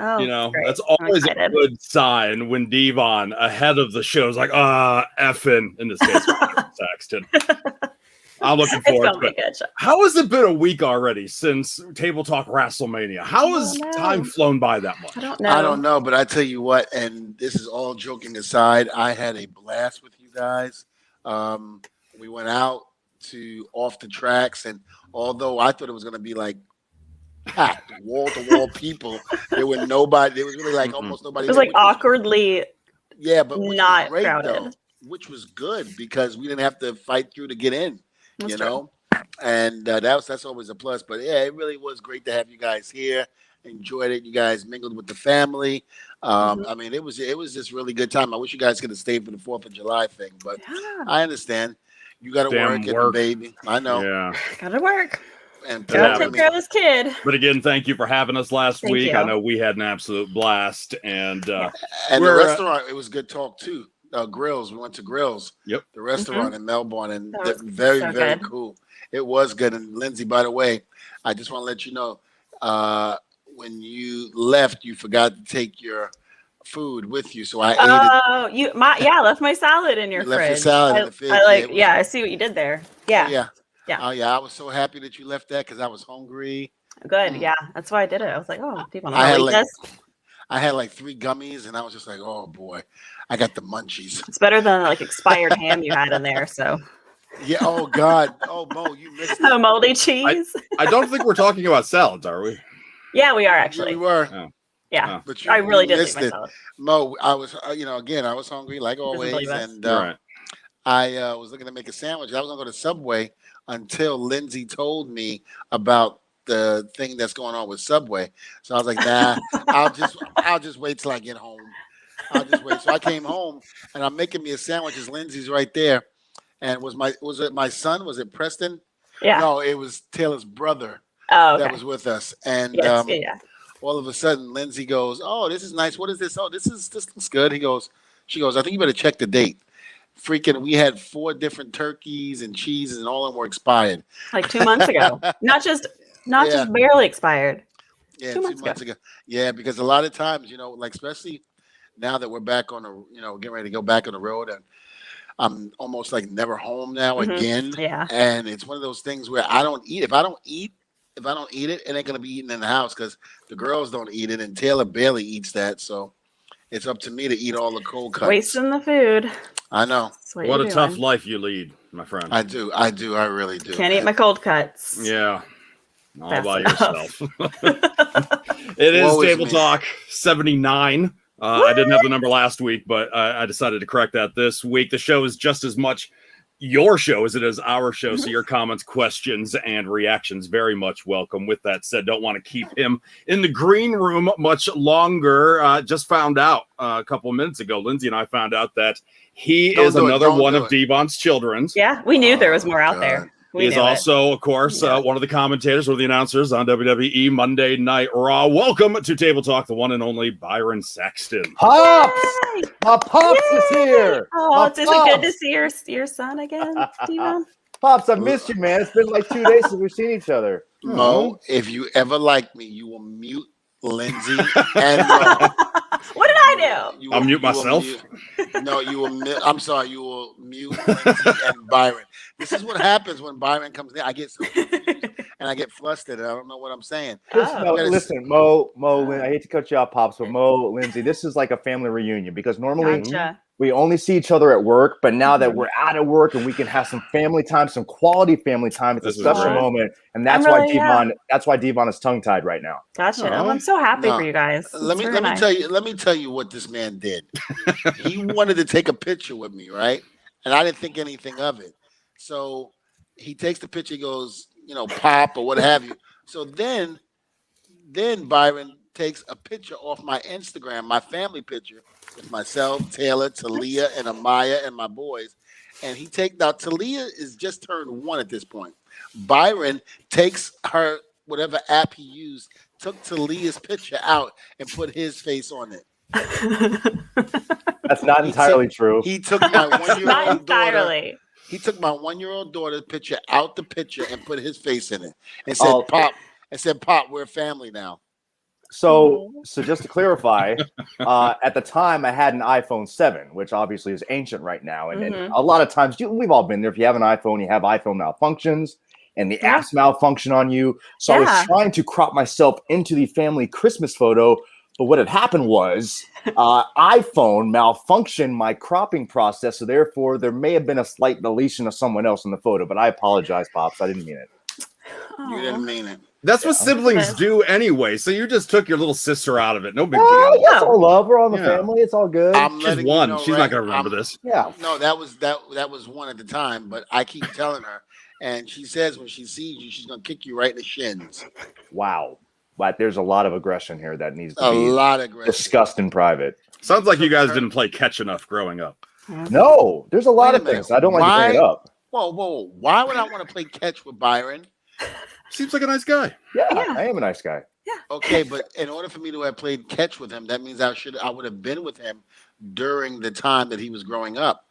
Oh, You know, great. that's always a good sign when Dvon ahead of the show is like, effing, in this case, Saxton. I'm looking forward to it. How has it been a week already since Table Talk WrestleMania? How has time flown by that much? I don't know, but I tell you what, and this is all joking aside, I had a blast with you guys. We went out to off the tracks, and although I thought it was going to be like packed, wall to wall people, there was really like almost nobody. It was like awkwardly, but not great, crowded, though, which was good because we didn't have to fight through to get in. That's you know, and that's always a plus. But yeah, it really was great to have you guys here. Enjoyed it. You guys mingled with the family. I mean, it was just really good time. I wish you guys could have stayed for the 4th of July thing, but I understand. You got to work and the baby. I know. Yeah, gotta work. And gotta take care of this kid. But again, thank you for having us last week. I know we had an absolute blast, and the restaurant. It was good talk too. Grills. We went to Grills. Yep. The restaurant in Melbourne, and very very cool. It was good. And Lindsay, by the way, I just want to let you know, when you left, you forgot to take your food with you, so I ate it. I left my salad in your fridge. Left your salad in the fridge. I see what you did there. Yeah. Oh yeah, I was so happy that you left that because I was hungry. Good. Yeah, that's why I did it. I was like, oh, people know I had like 3 gummies, and I was just like, oh boy, I got the munchies. It's better than like expired ham you had in there. So. Yeah. Oh God. Oh Mo, you missed it. Oh, moldy cheese. I don't think we're talking about salads, are we? Yeah, we are actually. Yeah, we were. Oh. Yeah, but I really did miss it. Mo, I was, again, I was hungry like always, and I was looking to make a sandwich. I was gonna go to Subway until Lindsay told me about the thing that's going on with Subway. So I was like, nah, I'll just wait till I get home. I'll just wait. So I came home and I'm making me a sandwich. Lindsay's right there, and was it my son? Was it Preston? Yeah. No, it was Taylor's brother. Oh, okay. That was with us, and all of a sudden, Lindsay goes, "Oh, this is nice. What is this? Oh, this looks good." She goes, "I think you better check the date." Freaking, we had 4 different turkeys and cheeses, and all of them were expired. Like 2 months ago. Not just barely expired. Yeah, 2 months ago. Yeah, because a lot of times, like especially now that we're back on the, getting ready to go back on the road, and I'm almost like never home now again. Yeah. And it's one of those things where I don't eat. If I don't eat it, it ain't gonna be eaten in the house because the girls don't eat it, and Taylor barely eats that. So it's up to me to eat all the cold cuts. Wasting the food. I know. What a tough life you lead, my friend. I do. I really do. Can't eat my cold cuts. Yeah. All by yourself. It is Table Talk 79. I didn't have the number last week, but I decided to correct that this week. The show is just as much your show as it is our show. So your comments, questions, and reactions very much welcome. With that said, don't want to keep him in the green room much longer. Just found out a couple of minutes ago, Lindsay and I found out that he is another one of Dvon's children's. Yeah, we knew there was more out there. He's also, of course, one of the commentators or the announcers on WWE Monday Night Raw. Welcome to Table Talk, the one and only Byron Saxton. Pops! My Pops is here! Oh, is it good to see your son again, Dvon? Pops, I missed you, man. It's been like 2 days since we've seen each other. Mo, if you ever like me, you will mute Lindsay and Mo. What did I do? I'll mute myself. You will. I'm sorry. You will mute Lindsay and Byron. This is what happens when Byron comes in. I get so confused and I get flustered. I don't know what I'm saying. Listen, Mo, I hate to cut you off, Pops, but Mo, Lindsay, this is like a family reunion because normally we only see each other at work, but now that we're out of work and we can have some family time, some quality family time, it's a special moment, and that's why Dvon is tongue tied right now. Gotcha. I'm so happy for you guys. Let me tell you what this man did. He wanted to take a picture with me, right? And I didn't think anything of it. So he takes the picture, he goes, pop or what have you. So then Byron takes a picture off my Instagram, my family picture with myself, Taylor, Talia, and Amaya and my boys. And Talia is just turned 1 at this point. Byron takes her, whatever app he used, took Talia's picture out and put his face on it. That's not entirely true. He took my 1-year-old daughter. He took my 1-year-old daughter's picture out the picture and put his face in it and said, "Pop," we're family now. So just to clarify, at the time I had an iPhone 7, which obviously is ancient right now. And a lot of times, we've all been there. If you have an iPhone, you have iPhone malfunctions and the apps malfunction on you. So I was trying to crop myself into the family Christmas photo. But what had happened was iPhone malfunctioned my cropping process. So therefore, there may have been a slight deletion of someone else in the photo. But I apologize, Pops. I didn't mean it. You didn't mean it. That's what siblings do anyway. So you just took your little sister out of it. No big deal. Yeah, it's all love. We're on the family. It's all good. She's one. You know, she's not going to remember this. Yeah. No, that was one at the time. But I keep telling her, and she says when she sees you, she's going to kick you right in the shins. Wow. But there's a lot of aggression here that needs to be lot of aggression. Discussed in private. Sounds like you guys didn't play catch enough growing up. No, there's a lot of things. I don't like to bring it up. Whoa. Why would I want to play catch with Byron? Seems like a nice guy. Yeah, I am a nice guy. Yeah. Okay, but in order for me to have played catch with him, that means I would have been with him during the time that he was growing up.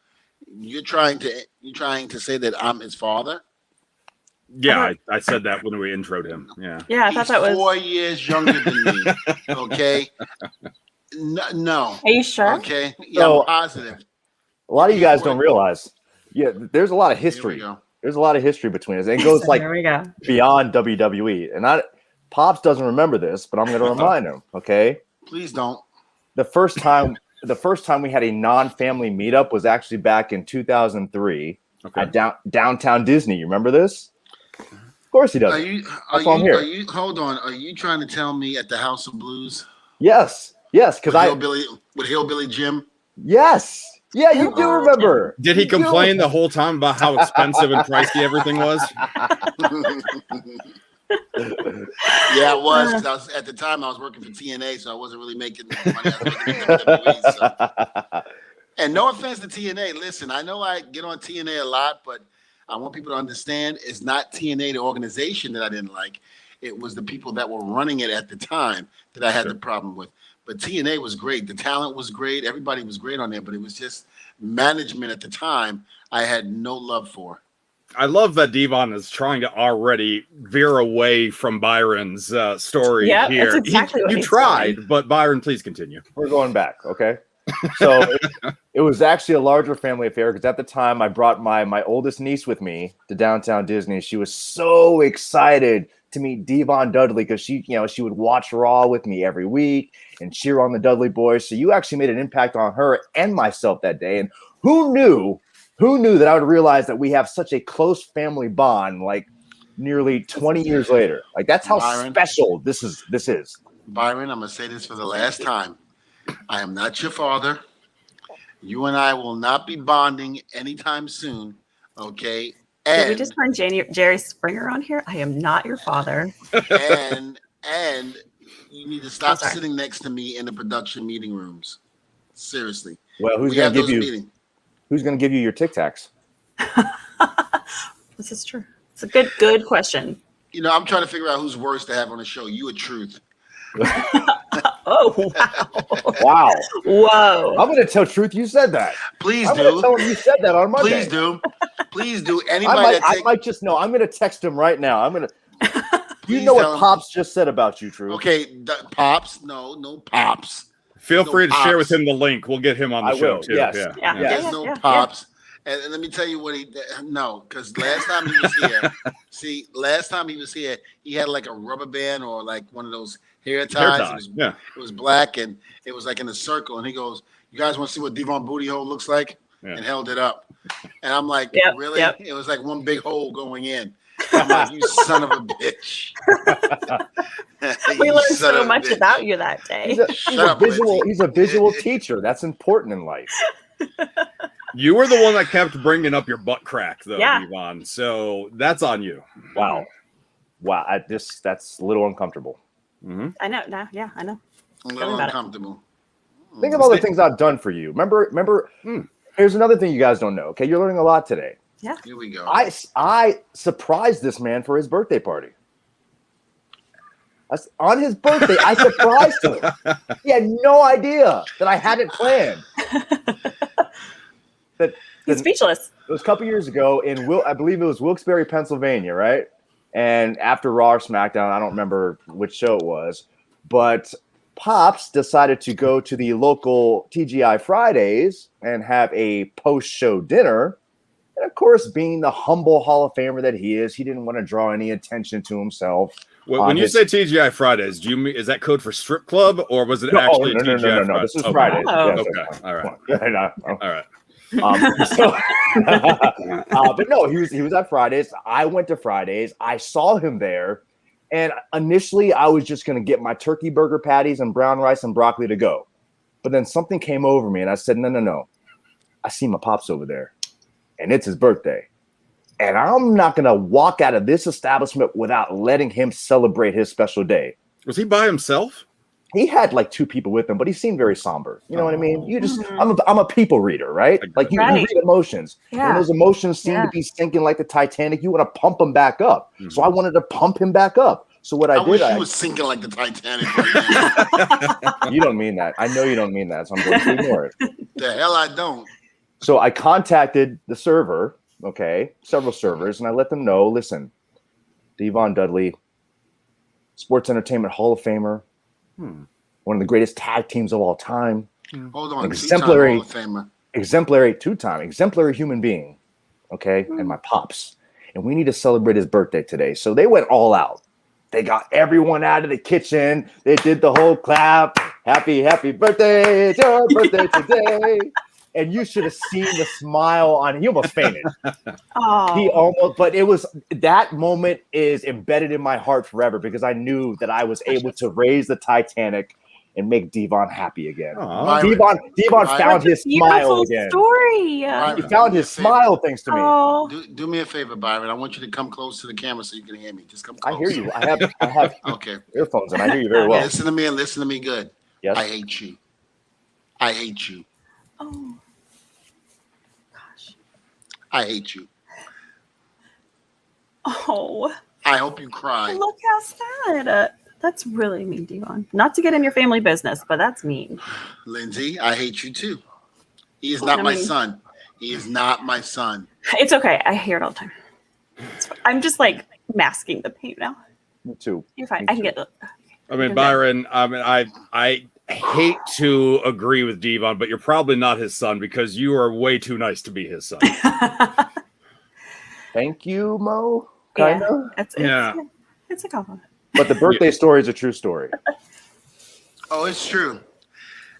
You're trying to say that I'm his father? Yeah, I said that when we introed him. Yeah. Yeah, I thought that was 4 years younger than me. Okay. No. Are you sure? Okay. Yeah, I'm positive. A lot of you guys don't realize. Yeah, there's a lot of history. There's a lot of history between us. It goes like beyond WWE. And Pops doesn't remember this, but I'm going to remind him. Okay. Please don't. The first time we had a non-family meetup was actually back in 2003 at downtown Disney. You remember this? Of course he does. Hold on. Are you trying to tell me at the House of Blues? Yes. Because with Hillbilly Jim? Yes. Yeah, you do remember. Did he complain the whole time about how expensive and pricey everything was? Yeah, it was. Because at the time I was working for TNA, so I wasn't really making money. I was making WWE, so. And no offense to TNA. Listen, I know I get on TNA a lot, but I want people to understand it's not TNA, the organization, that I didn't like. It was the people that were running it at the time that I had the problem with. But TNA was great. The talent was great. Everybody was great on there, but it was just management at the time I had no love for. I love that Dvon is trying to already veer away from Byron's story here. That's exactly what you tried, but Byron, please continue. We're going back, okay? So it was actually a larger family affair because at the time I brought my oldest niece with me to downtown Disney. She was so excited to meet Dvon Dudley because she would watch Raw with me every week and cheer on the Dudley boys. So you actually made an impact on her and myself that day. And who knew that I would realize that we have such a close family bond like nearly 20 years later. Like that's how special this is. Byron, I'm going to say this for the last time. I am not your father. You and I will not be bonding anytime soon. Okay. Did we just find Jerry Springer on here? I am not your father. And you need to stop sitting next to me in the production meeting rooms. Seriously. Well, who's going to give you your Tic Tacs? This is true. It's a good question. You know, I'm trying to figure out who's worse to have on the show. You or Truth? Oh, wow. Whoa. I'm going to tell Truth you said that. Please I'm do. going to tell him you said that on Monday. Please do. Anybody I might just know. I'm going to text him right now. I'm going to. You know what Pops just said about you, Truth. Okay, Pops. No Pops. Feel free to share with him the link. We'll get him on the show too. Yes. Yeah. There's no Pops. And let me tell you what because last time he was here, he had like a rubber band or like one of those hair ties. It was black and it was like in a circle. And he goes, "You guys want to see what Dvon Booty Hole looks like?" And held it up. And I'm like, really? Yep. It was like one big hole going in. I'm like, you son of a bitch. We learned so much about you that day. He's a visual teacher. That's important in life. You were the one that kept bringing up your butt crack, though, Dvon. So that's on you. Wow. That's a little uncomfortable. Mm-hmm. I know. I know. A little uncomfortable. Think of all the things I've done for you. Remember. Here's another thing you guys don't know. Okay, you're learning a lot today. Yeah. Here we go. I surprised this man for his birthday party. On his birthday, I surprised him. He had no idea that I had it planned. He's speechless. It was a couple years ago I believe it was Wilkes-Barre, Pennsylvania, right? And after Raw or SmackDown, I don't remember which show it was, But Pops decided to go to the local TGI Fridays and have a post-show dinner. And of course, being the humble Hall of Famer that he is, he didn't want to draw any attention to himself. When you say TGI Fridays, do you mean, is that code for strip club, or was it actually TGI Fridays? No. This is Fridays. Oh. Yes, okay, all right, all right. But no, he was at Fridays. I went to Fridays. I saw him there, and initially I was just going to get my turkey burger patties and brown rice and broccoli to go. But then something came over me, and I said, no. I see my Pops over there, and it's his birthday. And I'm not going to walk out of this establishment without letting him celebrate his special day. Was he by himself? He had like 2 people with him, but he seemed very somber. You know what I mean? You just, I'm a people reader, right? Like you read emotions. Yeah. And those emotions seem to be sinking like the Titanic. You want to pump them back up. Mm-hmm. So I wanted to pump him back up. So what I did, wish he was sinking like the Titanic. You don't mean that. I know you don't mean that. So I'm going to ignore it. The hell I don't. So I contacted the server, several servers, and I let them know, listen, Dvon Dudley, Sports Entertainment Hall of Famer, one of the greatest tag teams of all time. Hold on, exemplary Hall of Famer. Exemplary, 2-time, exemplary human being, and my Pops. And we need to celebrate his birthday today. So they went all out. They got everyone out of the kitchen. They did the whole clap. Happy birthday. It's your birthday today. And you should have seen the smile on him. He almost fainted. But it was, that moment is embedded in my heart forever because I knew that I was able to raise the Titanic and make Dvon happy again. Dvon found his smile again. Story. He found his smile thanks to me. Do me a favor, Byron. I want you to come close to the camera so you can hear me. Just come close. I hear you. I have okay. earphones and I hear you very well. Listen to me and listen to me good. Yes. I hate you. I hate you. Oh, gosh. I hate you. Oh. I hope you cry. Look how sad. That's really mean, Dvon. Not to get in your family business, but that's mean. Lindsay, I hate you too. He is not my son. He is not my son. It's okay. I hear it all the time. I'm just like masking the pain now. Me too. You're fine. I can get the. I mean, Byron, I hate to agree with Dvon, but you're probably not his son because you are way too nice to be his son. Thank you, Mo. Kinda. It's a compliment. But the birthday story is a true story. Oh, it's true.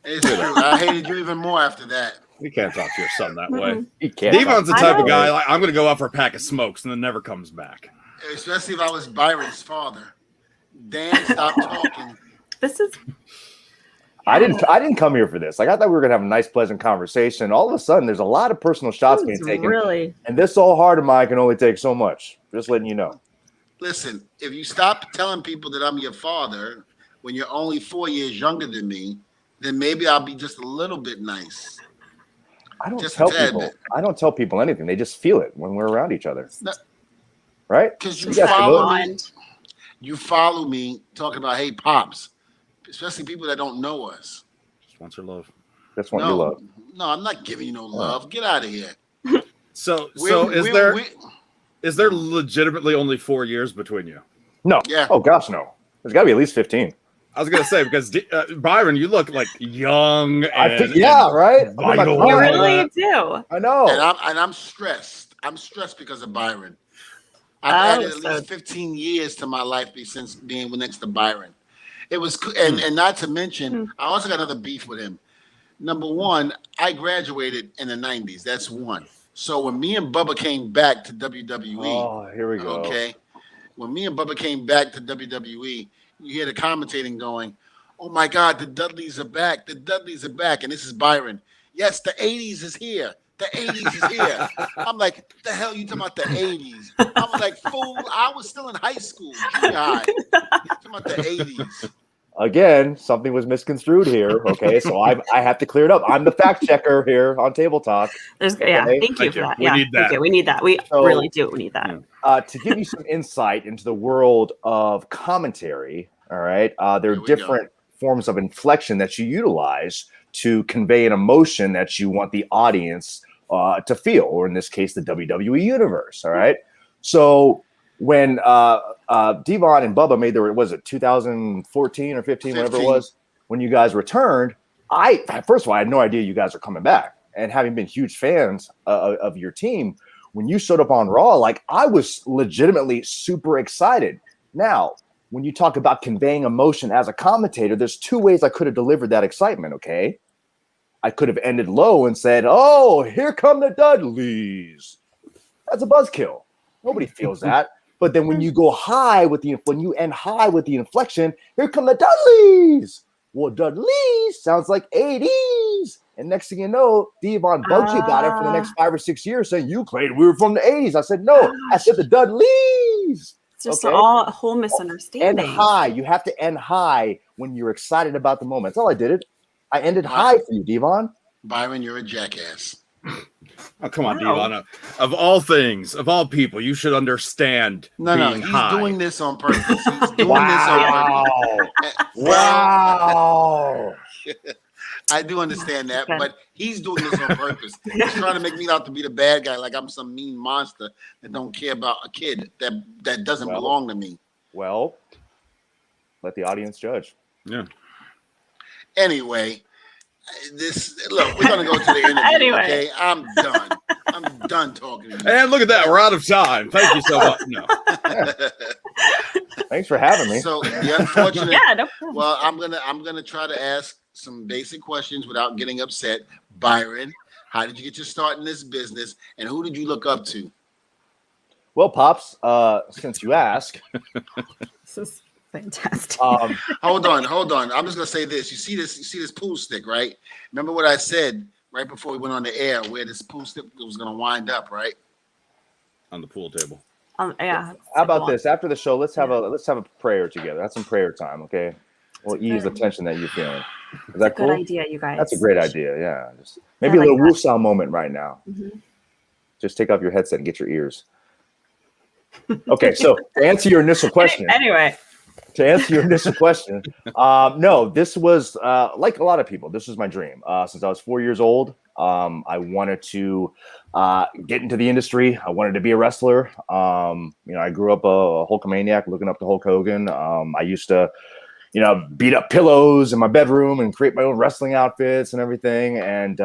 It's true. I hated you even more after that. You can't talk to your son that way. You can't. Dvon's the type of guy, like, I'm going to go out for a pack of smokes and then never comes back. Especially if I was Byron's father. Dan, stop talking. This is... I didn't come here for this. Like I thought we were gonna have a nice, pleasant conversation. All of a sudden, there's a lot of personal shots being taken. Really, and this old heart of mine can only take so much. Just letting you know. Listen, if you stop telling people that I'm your father when you're only 4 years younger than me, then maybe I'll be just a little bit nice. I don't tell people anything. They just feel it when we're around each other. No, right? Because you follow me. You follow me talking about, hey, Pops. Especially people that don't know us. Just wants your love. Just want your love. No, I'm not giving you no love. Get out of here. So is there legitimately only 4 years between you? No. Yeah. Oh gosh, no. There's got to be at least 15. I was gonna say because Byron, you look like young. Right. You really do. I know. And I'm stressed. I'm stressed because of Byron. I've added at least 15 years to my life since being next to Byron. It was, and not to mention, I also got another beef with him. Number one, I graduated in the 90s. That's one. So when me and Bubba came back to WWE, here we go. Okay, when me and Bubba came back to WWE, you hear the commentating going, "Oh my God, the Dudleys are back! The Dudleys are back!" And this is Byron. Yes, the 80s is here. The 80s is here. I'm like, what the hell you talking about the 80s? I was like, fool, I was still in high school, junior high. Talking about the 80s. Again, something was misconstrued here. Okay, so I have to clear it up. I'm the fact checker here on Table Talk. Thank you for that. We need that. We need that. We really do. We need that. To give you some insight into the world of commentary, all right, there are different forms of inflection that you utilize to convey an emotion that you want the audience to feel, or in this case, the WWE universe. All right. So when Dvon and Bubba made their, was it 2014 or 15, whatever it was, when you guys returned, first of all, I had no idea you guys are coming back. And having been huge fans of your team, when you showed up on Raw, like I was legitimately super excited. Now, when you talk about conveying emotion as a commentator, there's two ways I could have delivered that excitement, okay? I could have ended low and said, oh, here come the Dudleys. That's a buzzkill. Nobody feels that. But then when you go high with when you end high with the inflection, here come the Dudleys. Well, Dudleys sounds like 80s. And next thing you know, Dvon bugged you about it for the next 5 or 6 years saying you claimed we were from the 80s. I said, no, I said the Dudleys. It's just a whole misunderstanding. End high. You have to end high when you're excited about the moment. That's all I did. I ended high for you, Dvon. Byron, you're a jackass. Oh, come on, Dvon. Of all things, of all people, you should understand. No, he's doing this on purpose. He's doing this on purpose. Wow. I do understand that, but he's doing this on purpose. He's trying to make me out to be the bad guy, like I'm some mean monster that don't care about a kid that doesn't belong to me. Well, let the audience judge. Yeah. Anyway, we're gonna go to the interview. Okay, I'm done. I'm done talking to you. And look at that, we're out of time. Thank you so much. No. Thanks for having me. So the unfortunate. No problem. Well, I'm gonna try to ask some basic questions without getting upset. Byron, how did you get your start in this business, and who did you look up to? Well, Pops, since you ask, this is fantastic. Hold on. I'm just gonna say this. You see this pool stick, right? Remember what I said right before we went on the air, where this pool stick was gonna wind up, right? On the pool table. Yeah. How about this? After the show, let's have a prayer together. Have some prayer time, okay? We'll ease the tension that you're feeling. Is that cool? Good idea, you guys. That's a great idea. Yeah, just maybe a little woosah moment right now. Mm-hmm. Just take off your headset and get your ears. Okay, so to answer your initial question. Anyway. To answer your initial question, no, this was like a lot of people. This was my dream. Since I was 4 years old, I wanted to get into the industry. I wanted to be a wrestler. I grew up a Hulkamaniac, looking up to Hulk Hogan. I used to, beat up pillows in my bedroom and create my own wrestling outfits and everything. And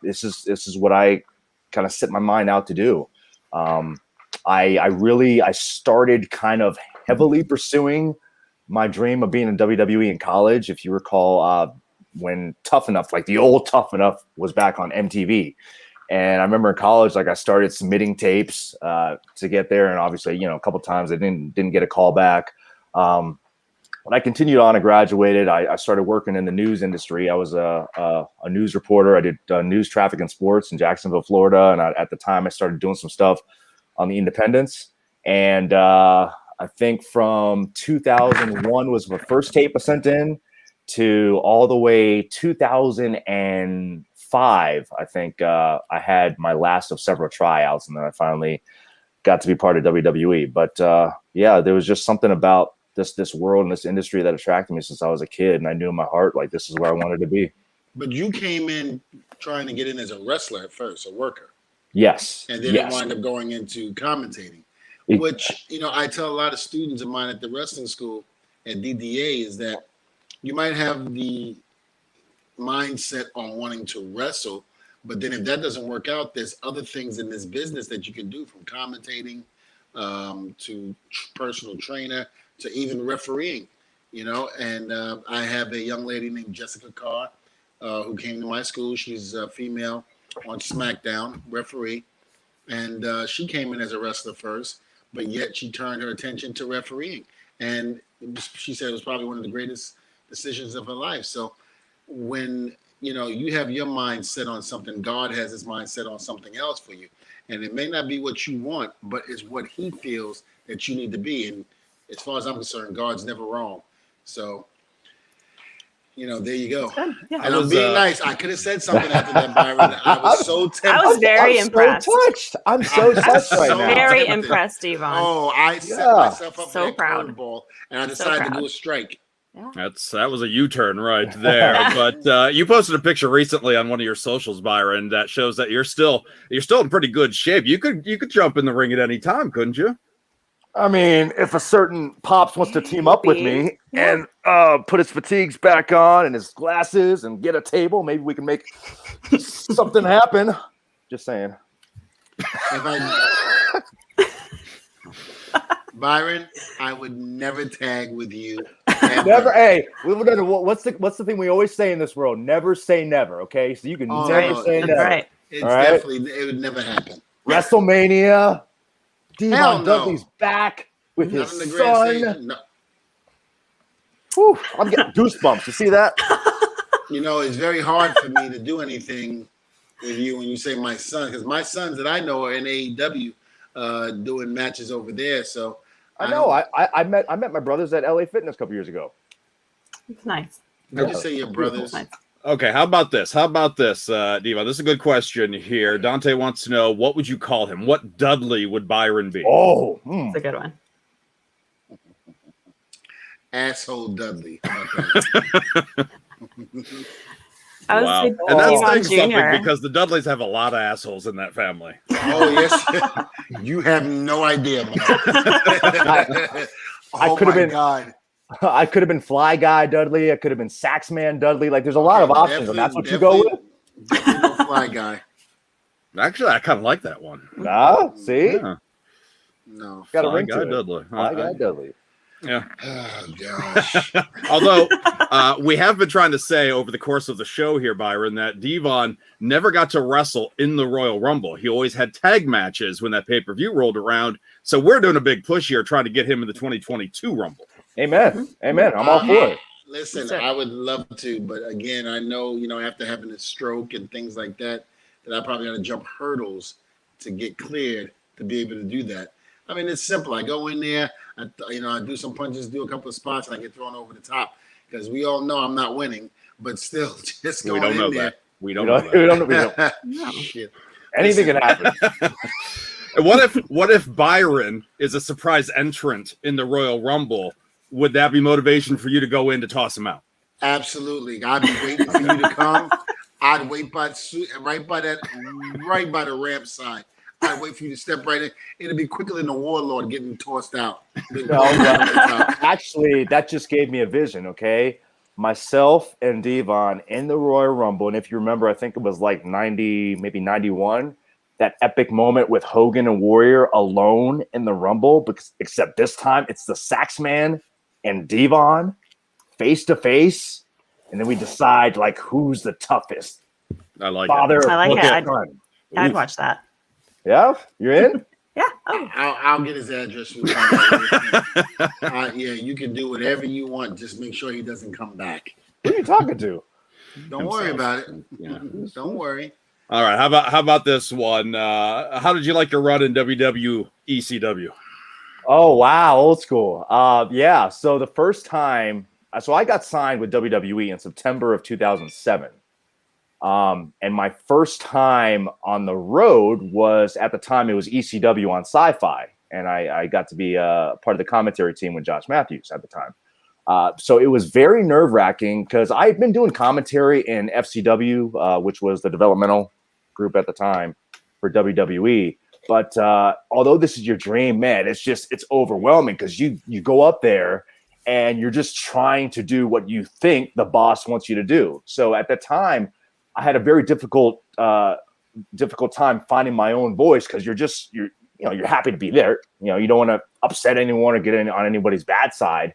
this is what I kind of set my mind out to do. I started kind of heavily pursuing my dream of being in WWE in college. If you recall, when Tough Enough, like the old Tough Enough, was back on MTV. And I remember in college, like I started submitting tapes to get there. And obviously, a couple times I didn't get a call back. When I continued on and graduated, I started working in the news industry. I was a news reporter. I did news, traffic, and sports in Jacksonville, Florida. And at the time, I started doing some stuff on the independents. And I think from 2001 was my first tape I sent in to all the way 2005. I think I had my last of several tryouts, and then I finally got to be part of WWE. But there was just something about this world and this industry that attracted me since I was a kid, and I knew in my heart like this is where I wanted to be. But you came in trying to get in as a wrestler at first, a worker. Yes. And then it wound up going into commentating, which, I tell a lot of students of mine at the wrestling school at DDA is that you might have the mindset on wanting to wrestle, but then if that doesn't work out, there's other things in this business that you can do, from commentating to personal trainer to even refereeing, and I have a young lady named Jessica Carr who came to my school. She's a female on SmackDown referee, and she came in as a wrestler first, but yet she turned her attention to refereeing, and she said it was probably one of the greatest decisions of her life. So when you have your mind set on something, God has his mind set on something else for you, and it may not be what you want, but it's what he feels that you need to be. And as far as I'm concerned, God's never wrong. So there you go. Yeah. And I'm being nice. I could have said something after that, Byron. I was so tempted. I was very impressed. So touched. I'm so touched right now. Very impressed, Dvon. Oh, I set myself up so for proud. a curveball, and I decided to do a strike. Yeah. That was a U-turn right there. But you posted a picture recently on one of your socials, Byron, that shows that you're still in pretty good shape. You could jump in the ring at any time, couldn't you? I mean, if a certain Pops wants to team up with me and put his fatigues back on and his glasses and get a table, maybe we can make something happen. Just saying. Byron, I would never tag with you. Never. Hey, what's the thing we always say in this world? Never say never. Okay, so you can never say never. Right. It's definitely it would never happen. WrestleMania. Dvon Dudley's back with his son. No. Whew, I'm getting goosebumps. You see that? You know, it's very hard for me to do anything with you when you say my son, because my sons that I know are in AEW doing matches over there. So I know. I met my brothers at LA Fitness a couple years ago. It's nice. Did you say your brothers? Nice. Okay, how about this? Dvon? This is a good question here. Dante wants to know, what would you call him? What Dudley would Byron be? Oh, it's a good one. Asshole Dudley. Wow. And that's saying something because the Dudleys have a lot of assholes in that family. Oh, yes. You have no idea. I could have been. God. I could have been Fly Guy Dudley. I could have been Saxman Dudley. Like, there's a lot of options, and that's what you go with. No Fly Guy. Actually, I kind of like that one. See? Yeah. No. Got a ring Guy to Dudley. Fly Guy Dudley. Yeah. Oh, gosh. Although we have been trying to say over the course of the show here, Byron, that Dvon never got to wrestle in the Royal Rumble. He always had tag matches when that pay-per-view rolled around. So we're doing a big push here trying to get him in the 2022 Rumble. Amen. Amen. I'm all for it. Listen, I would love to, but again, I know, after having a stroke and things like that, that I probably got to jump hurdles to get cleared to be able to do that. I mean, it's simple. I go in there, I do some punches, do a couple of spots, and I get thrown over the top because we all know I'm not winning, but still, just going in there. We don't know that. No. Shit. Anything can happen. And what if Byron is a surprise entrant in the Royal Rumble? Would that be motivation for you to go in to toss him out? Absolutely. I'd be waiting for you to come. I'd wait right by the ramp side. I'd wait for you to step right in. It'd be quicker than the Warlord getting tossed out. Actually, that just gave me a vision, okay? Myself and Dvon in the Royal Rumble, and if you remember, I think it was like 90, maybe 91, that epic moment with Hogan and Warrior alone in the Rumble, except this time it's the Saxman and Dvon face to face, and then we decide like who's the toughest. I like it. I'd watch that. Yeah, you're in. Yeah. I'll get his address. Yeah, you can do whatever you want. Just make sure he doesn't come back. Who are you talking to? Don't worry about it. Yeah. Don't worry. All right. How about this one? How did you like your run in ECW? Oh, wow. Old school. Yeah. So the first time, I got signed with WWE in September of 2007. And my first time on the road was, at the time, it was ECW on Sci-Fi. And I got to be part of the commentary team with Josh Matthews at the time. So it was very nerve-wracking because I had been doing commentary in FCW, which was the developmental group at the time for WWE. But although this is your dream, man, it's overwhelming because you go up there and you're just trying to do what you think the boss wants you to do. So at the time, I had a very difficult time finding my own voice because you're happy to be there. You don't want to upset anyone or get on anybody's bad side.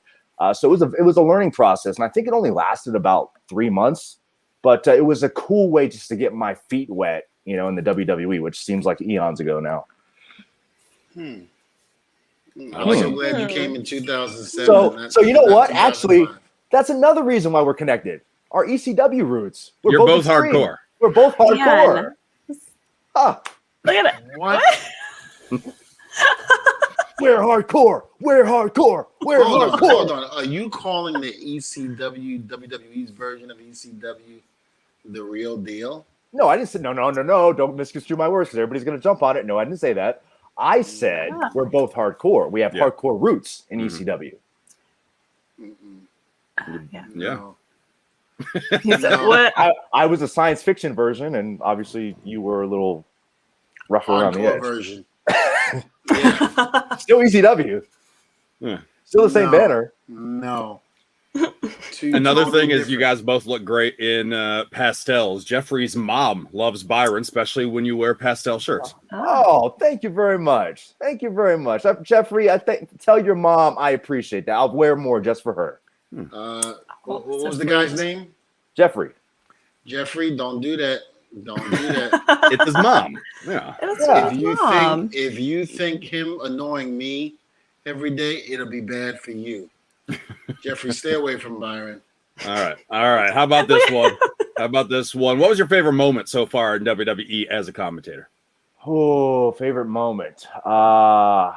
So it was a learning process, and I think it only lasted about 3 months. But it was a cool way just to get my feet wet, in the WWE, which seems like eons ago now. I'm so glad you came in 2007. So you know what? Actually, that's another reason why we're connected. Our ECW roots. You're both hardcore. We're both hardcore. Huh. Look at it. What? We're hardcore. We're hardcore. We're hardcore. Hold on. Are you calling the ECW, WWE's version of ECW, the real deal? No, I didn't say no. Don't misconstrue my words because everybody's going to jump on it. No, I didn't say that. I said we're both hardcore. We have hardcore roots in ECW. Yeah. What? I was a science fiction version, and obviously you were a little rougher around the edge. Version. Yeah. Still ECW. Yeah. Still the same banner. No. Another thing is you guys both look great in pastels. Jeffrey's mom loves Byron, especially when you wear pastel shirts. Oh, thank you very much. Thank you very much. Jeffrey, tell your mom I appreciate that. I'll wear more just for her. What was the guy's name? Jeffrey. Jeffrey, don't do that. Don't do that. It's his mom. Yeah. If you think him annoying me every day, it'll be bad for you. Jeffrey, stay away from Byron. All right. How about this one? What was your favorite moment so far in WWE as a commentator? Oh, favorite moment. I'm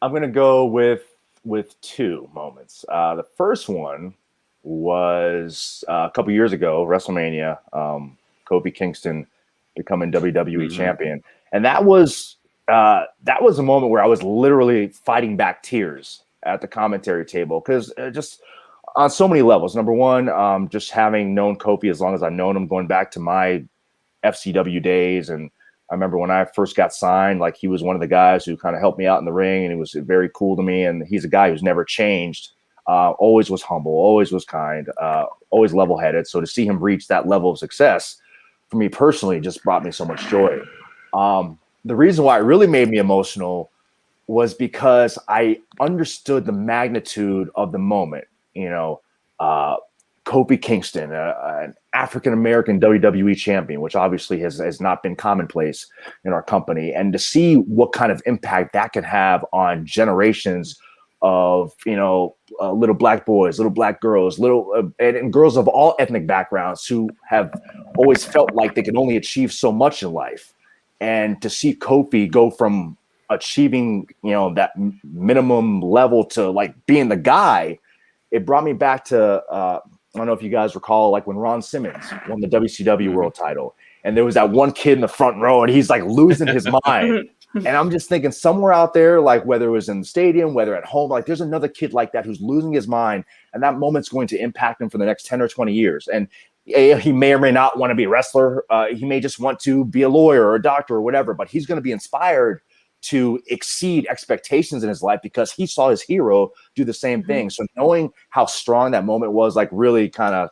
gonna go with two moments. The first one was a couple years ago, WrestleMania. Kofi Kingston becoming WWE champion, and that was a moment where I was literally fighting back tears at the commentary table because just on so many levels. Number one, just having known Kofi as long as I've known him, going back to my FCW days, and I remember when I first got signed, like he was one of the guys who kind of helped me out in the ring, and he was very cool to me. And he's a guy who's never changed. Always was humble, always was kind, always level-headed. So to see him reach that level of success for me personally just brought me so much joy. The reason why it really made me emotional was because I understood the magnitude of the moment. You know, Kofi Kingston, an African-American WWE champion, which obviously has not been commonplace in our company. And to see what kind of impact that can have on generations of, little black boys, little black girls, and girls of all ethnic backgrounds who have always felt like they can only achieve so much in life. And to see Kofi go from achieving, that minimum level to like being the guy, it brought me back to, I don't know if you guys recall, like when Ron Simmons won the WCW world title, and there was that one kid in the front row and he's like losing his mind. And I'm just thinking somewhere out there, like whether it was in the stadium, whether at home, like there's another kid like that who's losing his mind, and that moment's going to impact him for the next 10 or 20 years. And he may or may not want to be a wrestler. He may just want to be a lawyer or a doctor or whatever, but he's going to be inspired to exceed expectations in his life because he saw his hero do the same thing. So knowing how strong that moment was, like really kind of,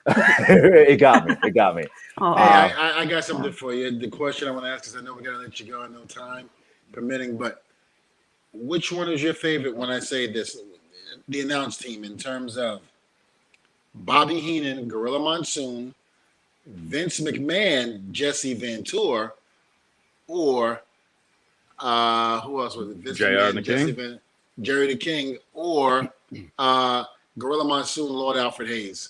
it got me. Hey, I got something for you. The question I want to ask is, I know we got to let you go in no time permitting, but which one is your favorite when I say this, the announce team, in terms of Bobby Heenan, Gorilla Monsoon, Vince McMahon, Jesse Ventura, or who else was it? Vince McMahon, Jerry the King, or Gorilla Monsoon, Lord Alfred Hayes?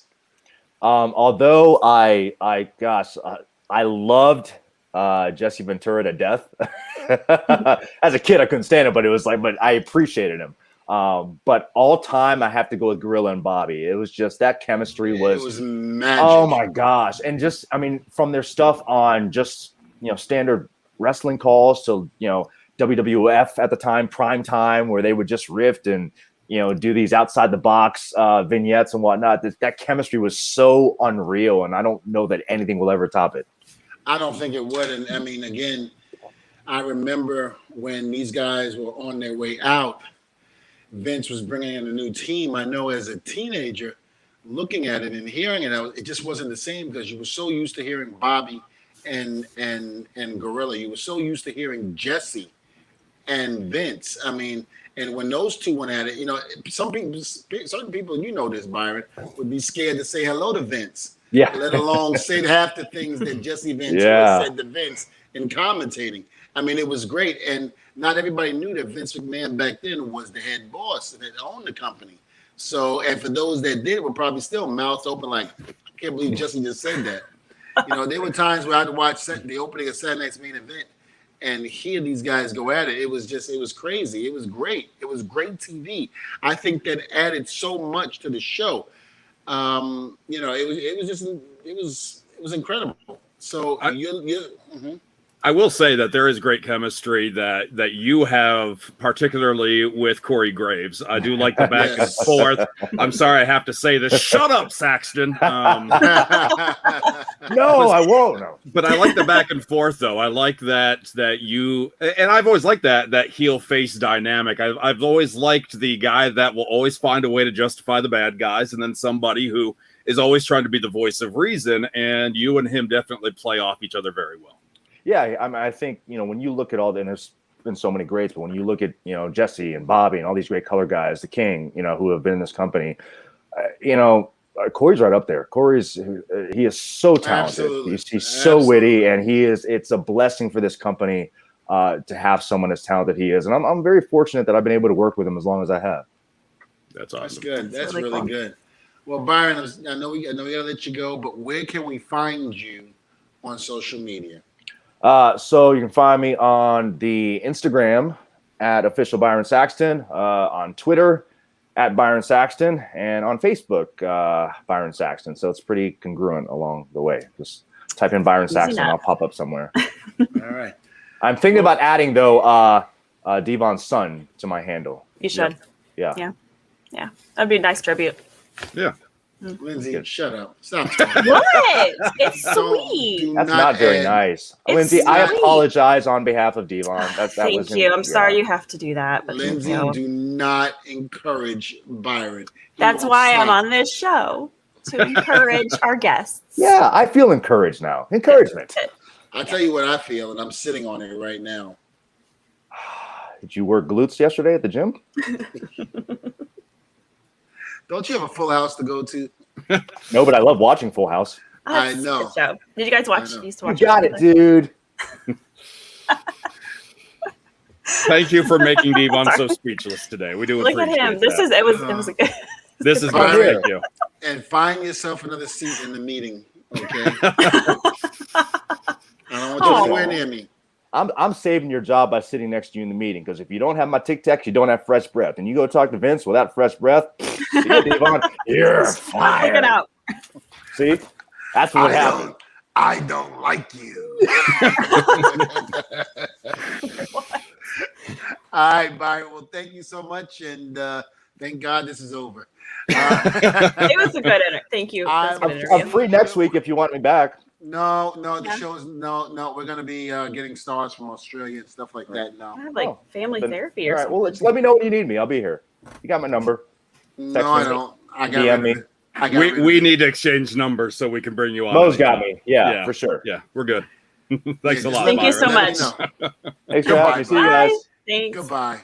Although I loved Jesse Ventura to death. As a kid, I couldn't stand it, but I appreciated him. But all time, I have to go with Gorilla and Bobby. It was just that chemistry was magic. Oh my gosh. And just, from their stuff on just, standard wrestling calls to, WWF at the time, prime time, where they would just riff and, do these outside the box vignettes and whatnot. That chemistry was so unreal. And I don't know that anything will ever top it. I don't think it would. And again, I remember when these guys were on their way out, Vince was bringing in a new team. I know as a teenager, looking at it and hearing it, it just wasn't the same because you were so used to hearing Bobby and Gorilla. You were so used to hearing Jesse and Vince. And when those two went at it, certain people, this, Byron, would be scared to say hello to Vince. Yeah. Let alone say half the things that Jesse Ventura said to Vince in commentating. It was great. And not everybody knew that Vince McMahon back then was the head boss and had owned the company. So, and for those that did, were probably still mouths open like, I can't believe Jesse just said that. There were times where I'd watch the opening of Saturday Night's Main Event and hear these guys go at it. It was crazy. It was great. It was great TV. I think that added so much to the show. It was incredible. So I will say that there is great chemistry that you have, particularly with Corey Graves. I do like the back and forth. I'm sorry I have to say this. Shut up, Saxton. No, I won't. No. But I like the back and forth, though. I like that you, and I've always liked that heel face dynamic. I've always liked the guy that will always find a way to justify the bad guys, and then somebody who is always trying to be the voice of reason. And you and him definitely play off each other very well. Yeah, I mean, I think, when you look at all, and there's been so many greats, but when you look at, Jesse and Bobby and all these great color guys, the King, who have been in this company, Corey's right up there. He is so talented. He's so witty, and it's a blessing for this company to have someone as talented he is. And I'm very fortunate that I've been able to work with him as long as I have. That's awesome. That's good. That's really good. Well, Byron, I know we gotta let you go, but where can we find you on social media? So you can find me on the Instagram at official BYRON Saxton, on Twitter at BYRON Saxton, and on Facebook, BYRON Saxton. So it's pretty congruent along the way. Just type in BYRON Saxton, and I'll pop up somewhere. All right. I'm thinking about adding, though, Dvon's son to my handle. You should. Yeah. That'd be a nice tribute. Yeah. Lindsay, shut up. Stop talking. What? It's sweet. That's not very nice. Lindsay, I apologize on behalf of Dvon. Thank you. I'm sorry you have to do that. But Lindsay, do not encourage Byron. That's why I'm on this show, to encourage our guests. Yeah, I feel encouraged now. Encouragement. I'll tell you what I feel, and I'm sitting on it right now. Did you work glutes yesterday at the gym? Don't you have a full house to go to? No, but I love watching Full House. Oh, I know. Good show. Did you guys watch? Used to watch You got it, dude. Thank you for making Dvon so speechless today. We do Look at appreciate him. This that. is it was a good. This is All good. right. Thank you. And find yourself another seat in the meeting, okay? I don't want you anywhere near me. I'm saving your job by sitting next to you in the meeting, because if you don't have my Tic Tacs, you don't have fresh breath. And you go talk to Vince without fresh breath, see you, Dvon, you're fired. Look it out. See? That's what happened. I don't like you. All right, Byron. Well, thank you so much, and thank God this is over. It was a good interview. Thank you. I'm free next week if you want me back. No, the show's no. We're gonna be getting stars from Australia and stuff like that now. I have like family therapy or all right, something. well, let me know when you need me. I'll be here. You got my number. No, I don't. I got DM me. We need to exchange numbers so we can bring you on. Mo's got me. Yeah, for sure. Yeah, we're good. Thanks a lot. Thank you so Byron. much. Thanks for having me. See you guys. Thanks. Goodbye.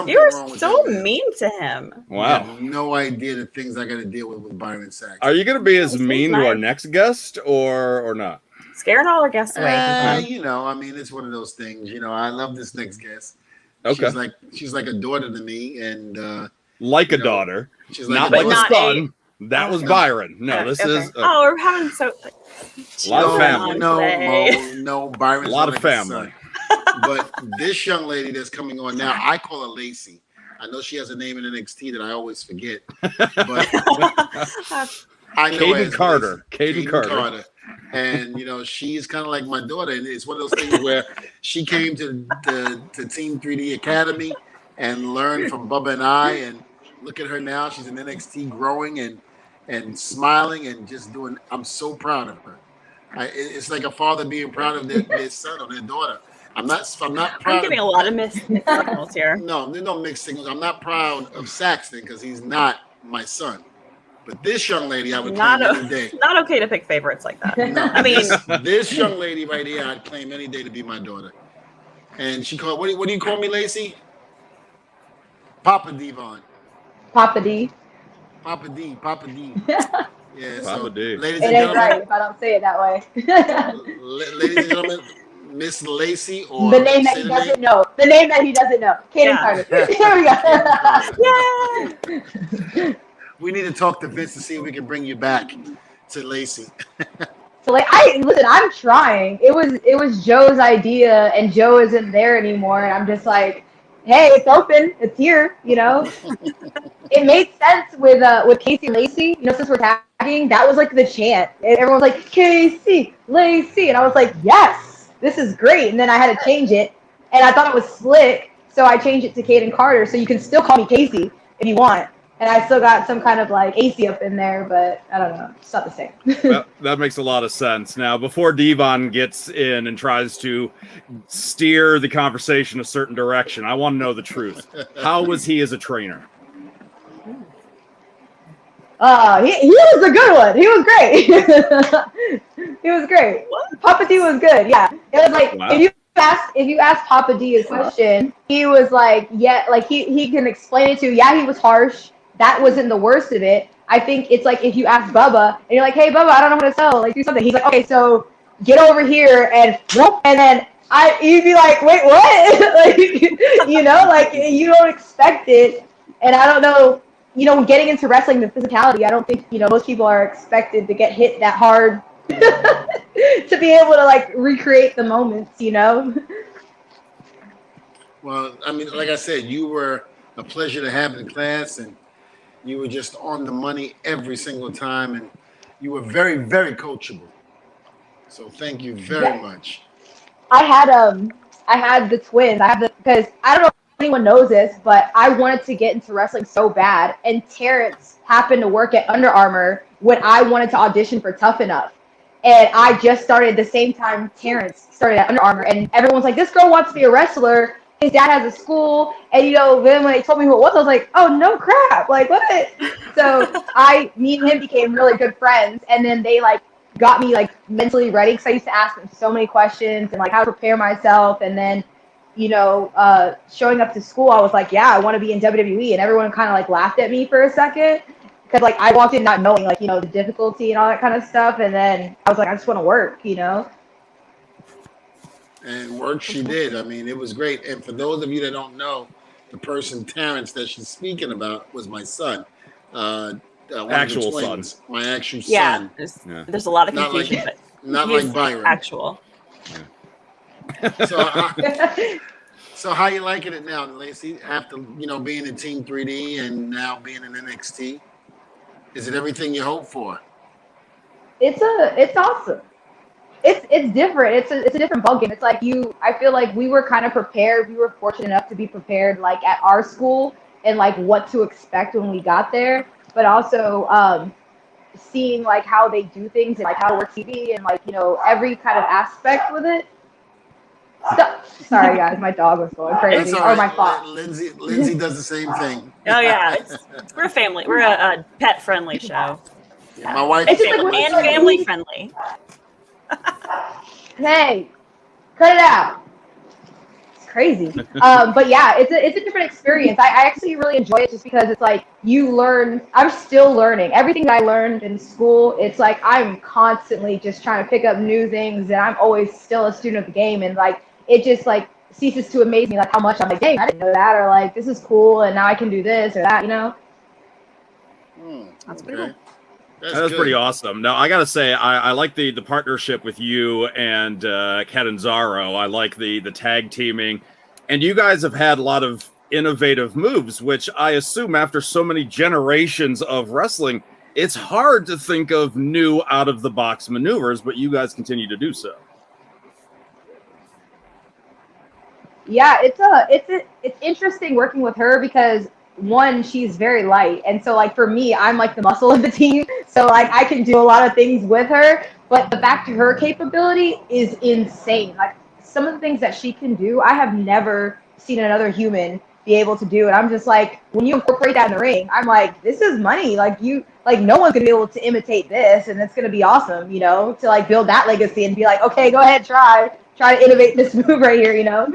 You were so mean to him. Wow. You have no idea the things I got to deal with Byron Saxton. Are you going to be as mean to our next guest or not? Scaring all our guests away. I mean, it's one of those things. I love this next guest. Okay. She's like a daughter to me, and like a daughter. She's not like a son. That was Byron. No, this is. We're having so. A lot of family. No, Byron's a lot of family. But this young lady that's coming on now, I call her Lacey. I know she has a name in NXT that I always forget. But I know Kayden Carter. Kayden Carter. And, she's kind of like my daughter. And it's one of those things where she came to Team 3D Academy and learned from Bubba and I. And look at her now. She's in NXT growing and smiling and just doing. I'm so proud of her. It's like a father being proud of their son or their daughter. I'm not proud. I'm getting a lot of mixed signals here. No, there's no mixed signals. I'm not proud of Saxton because he's not my son. But this young lady, I would claim any day. Not okay to pick favorites like that. No, I mean, this young lady right here, I'd claim any day to be my daughter. And she called. What do you call me, Lacey? Papa Dvon. Papa D. Papa D. Papa D. Yeah. Papa D. Ladies It and ain't gentlemen, right if I don't say it that way. ladies and gentlemen, Miss Lacey, or the name that he doesn't know. The name that he doesn't know. Kayden Carter. Here we go. We need to talk to Vince to see if we can bring you back to Lacey. So I'm trying. It was Joe's idea, and Joe isn't there anymore, and I'm just like, hey, it's open, it's here, It made sense with Casey Lacey, since we're tagging, that was like the chant. And everyone was like, Casey Lacey, and I was like, yes, this is great. And then I had to change it, and I thought it was slick, so I changed it to Kayden Carter, so you can still call me Casey if you want. And I still got some kind of like AC up in there, but I don't know. It's not the same. That makes a lot of sense. Now, before Dvon gets in and tries to steer the conversation a certain direction, I want to know the truth. How was he as a trainer? He was a good one. He was great. He was great. Papa D was good. Yeah, it was like Wow. if you ask Papa D a question, he was like, yeah, like he can explain it to you. Yeah, he was harsh. That wasn't the worst of it. I think it's like if you ask Bubba and you're like, hey Bubba, I don't know how to sell. Like do something. He's like, okay, so get over here and then you'd be like, wait, what? Like you know, like you don't expect it, and I don't know. You know, getting into wrestling, the physicality, I don't think, you know, most people are expected to get hit that hard to be able to, like, recreate the moments, you know? Well, I mean, like I said, you were a pleasure to have in class, and you were just on the money every single time, and you were very, very coachable. So thank you very much. I had the twins. Because I don't know if anyone knows this, but I wanted to get into wrestling so bad, and Terrence happened to work at Under Armour when I wanted to audition for Tough Enough. And I just started at the same time Terrence started at Under Armour, and everyone's like, this girl wants to be a wrestler. His dad has a school, and you know, then when they told me who it was, I was like, oh no crap, like what? So me and him became really good friends, and then they like got me like mentally ready because I used to ask them so many questions and like how to prepare myself, and then you know, showing up to school, I was like, yeah, I want to be in WWE, and everyone kind of like laughed at me for a second because like I walked in not knowing like you know the difficulty and all that kind of stuff, and then I was like, I just want to work, you know. And work she did. I mean, it was great. And for those of you that don't know, the person Terrence that she's speaking about was my son. Actual son. My actual Yeah, son. there's a lot of confusion, but Not like Byron. Actual. So how you liking it now, Lacey? After you know being in Team 3D and now being in NXT, is it everything you hoped for? It's awesome. It's different. It's a different ballgame. It's like I feel like we were kind of prepared. We were fortunate enough to be prepared like at our school and like what to expect when we got there, but also seeing like how they do things and like how to work TV and like you know every kind of aspect with it. Sorry guys, my dog was going crazy. That's all right. Or my fox. Lindsay does the same thing. Oh yeah, we're a family. We're a pet friendly show. Yeah. My wife it's and family friendly. Hey, cut it out. It's crazy. But yeah, it's a different experience. I actually really enjoy it just because it's like you learn. I'm still learning everything that I learned in school. It's like I'm constantly just trying to pick up new things, and I'm always still a student of the game. And like it just like ceases to amaze me like how much I'm like, dang, I didn't know that, or like this is cool, and now I can do this or that, you know. That's pretty cool. That's pretty awesome. Now, I got to say, I like the partnership with you and Catanzaro. I like the tag teaming. And you guys have had a lot of innovative moves, which I assume after so many generations of wrestling, it's hard to think of new out-of-the-box maneuvers, but you guys continue to do so. Yeah, it's interesting working with her because one, she's very light, and so like for me, I'm like the muscle of the team, so like I can do a lot of things with her, but the back to her capability is insane. Like some of the things that she can do, I have never seen another human be able to do, and I'm just like, when you incorporate that in the ring, I'm like, this is money. Like no one's gonna be able to imitate this, and it's gonna be awesome, you know, to like build that legacy and be like, okay, go ahead, try to innovate this move right here, you know.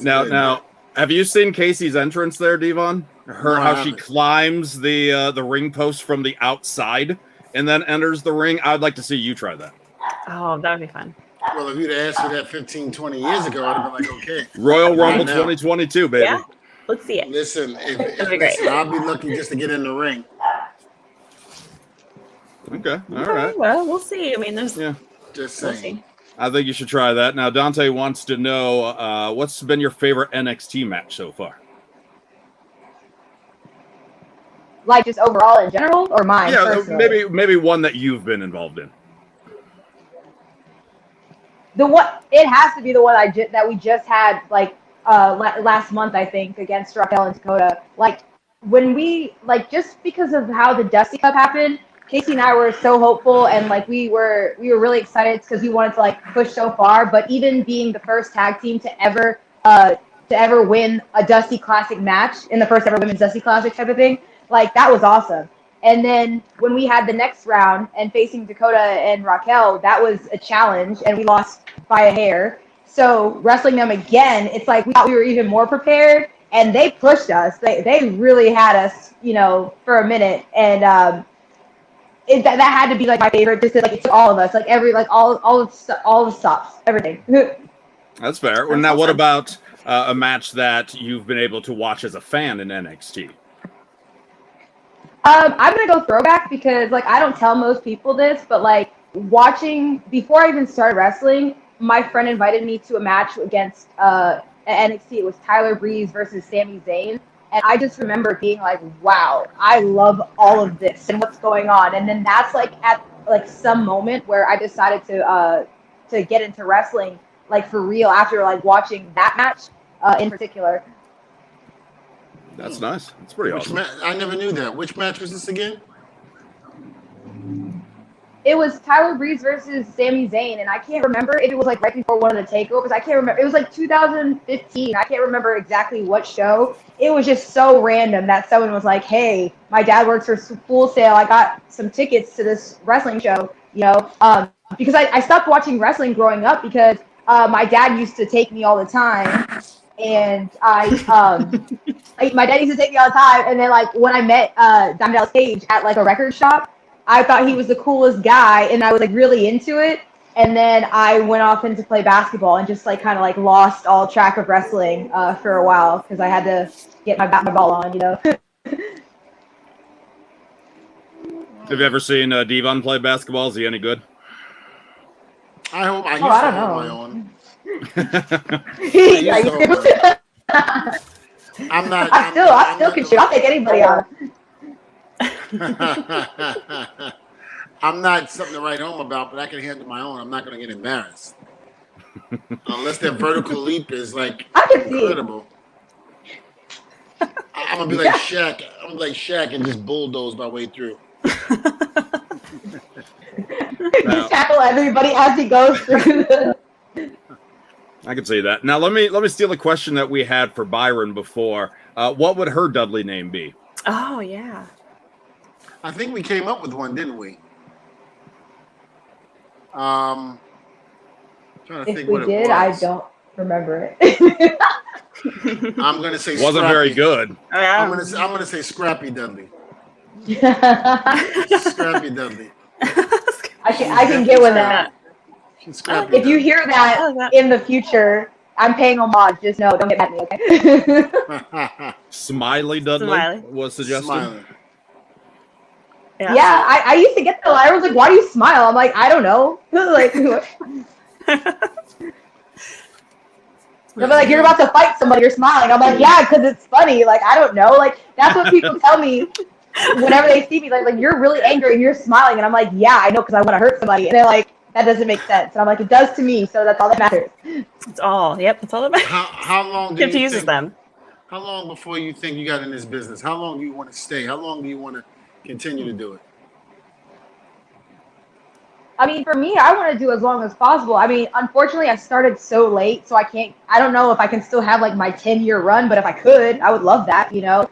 Now, have you seen Casey's entrance there, Dvon? How she climbs the ring post from the outside and then enters the ring? I'd like to see you try that. Oh, that would be fun. Well, if you'd asked me that 15, 20 years ago, I'd have been like, okay. Royal Rumble 2022, baby. Yeah, let's see it. Listen, great. I'll be lucky just to get in the ring. Okay, all right. Well, we'll see. I mean, Just we'll saying. see. I think you should try that. Now, Dante wants to know what's been your favorite NXT match so far? Like just overall in general, or mine? Yeah, personally? maybe one that you've been involved in. It has to be the one that we just had like last month, I think, against Raquel and Dakota. Like when we like, just because of how the Dusty Cup happened, Casey and I were so hopeful, and like we were really excited because we wanted to like push so far. But even being the first tag team to ever win a Dusty Classic match in the first ever Women's Dusty Classic type of thing, like that was awesome. And then when we had the next round and facing Dakota and Raquel, that was a challenge, and we lost by a hair. So wrestling them again, it's like we thought we were even more prepared, and they pushed us. They really had us, you know, for a minute, and that had to be like my favorite. Just like it took all of us, like every like all the stops, everything. That's fair. Well, now, what about a match that you've been able to watch as a fan in NXT? I'm gonna go throwback because like I don't tell most people this, but like watching before I even started wrestling, my friend invited me to a match against at NXT. It was Tyler Breeze versus Sami Zayn, and I just remember being like, "Wow, I love all of this and what's going on." And then that's like at like some moment where I decided to get into wrestling like for real after like watching that match in particular. That's nice. That's pretty awesome. I never knew that. Which match was this again? It was Tyler Breeze versus Sami Zayn, and I can't remember if it was like right before one of the takeovers. I can't remember. It was like 2015. I can't remember exactly what show. It was just so random that someone was like, "Hey, my dad works for Full Sail. I got some tickets to this wrestling show." You know, because I stopped watching wrestling growing up because my dad used to take me all the time, and my dad used to take me all the time. And then like when I met Diamond Dallas Page at like a record shop, I thought he was the coolest guy, and I was like really into it. And then I went off into play basketball and just like kind of like lost all track of wrestling for a while because I had to get my ball on, you know. Have you ever seen Dvon play basketball? Is he any good? I hope I don't know. My own. I still can shoot. I'll take anybody on. I'm not something to write home about, but I can handle my own. I'm not going to get embarrassed unless that vertical leap is like incredible. I'm gonna be like Shaq. I'm gonna be like Shaq and just bulldoze my way through. Tackle everybody as he goes through. I can see that. Now let me steal a question that we had for Byron before. What would her Dudley name be? Oh yeah. I think we came up with one, didn't we? Trying to think what it was. I don't remember it. I'm gonna say wasn't Scrappy. Very good. I'm gonna say Scrappy Dudley. Scrappy Dudley. I can get with that. If you hear that in the future, I'm paying homage. Just know, don't get mad at me, okay? Smiley Dudley was suggested. Smiley. Yeah, I used to get that. I was like, "Why do you smile?" I'm like, "I don't know." Like, they're like, "You're about to fight somebody. You're smiling." I'm like, "Yeah, because it's funny." Like, I don't know. Like, that's what people tell me whenever they see me. Like you're really angry and you're smiling, and I'm like, "Yeah, I know, because I want to hurt somebody." And they're like, "That doesn't make sense." And I'm like, "It does to me, so that's all that matters." It's all. Yep, that's all that matters. How long confuses them? How long before you think you got in this business? How long do you want to stay? How long do you want to continue to do it? I mean, for me, I want to do as long as possible. I mean, unfortunately, I started so late, so I don't know if I can still have like my 10-year run, but if I could, I would love that, you know?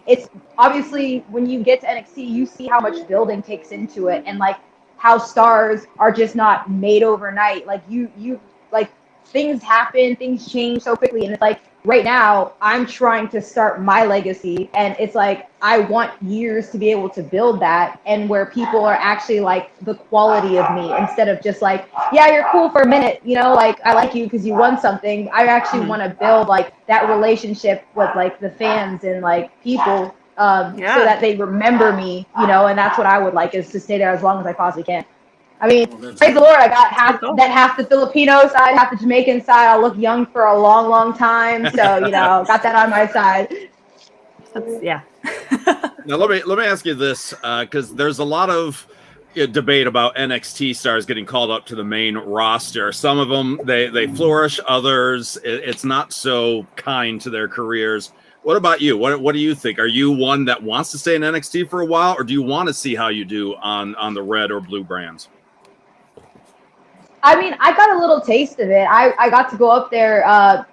It's obviously when you get to NXT, you see how much building takes into it, and like how stars are just not made overnight. Like you like things happen, things change so quickly, and it's like right now I'm trying to start my legacy, and it's like I want years to be able to build that, and where people are actually like the quality of me instead of just like, yeah, you're cool for a minute, you know, like I like you because you won something. I actually want to build like that relationship with like the fans and like people so that they remember me, you know, and that's what I would like, is to stay there as long as I possibly can. I mean, praise the Lord, I got half the Filipino side, half the Jamaican side. I'll look young for a long, long time. So, you know, got that on my side. Yeah. Now, let me ask you this, because there's a lot of debate about NXT stars getting called up to the main roster. Some of them, they flourish. Others, it's not so kind to their careers. What about you? What do you think? Are you one that wants to stay in NXT for a while, or do you want to see how you do on the red or blue brands? I mean, I got a little taste of it. I got to go up there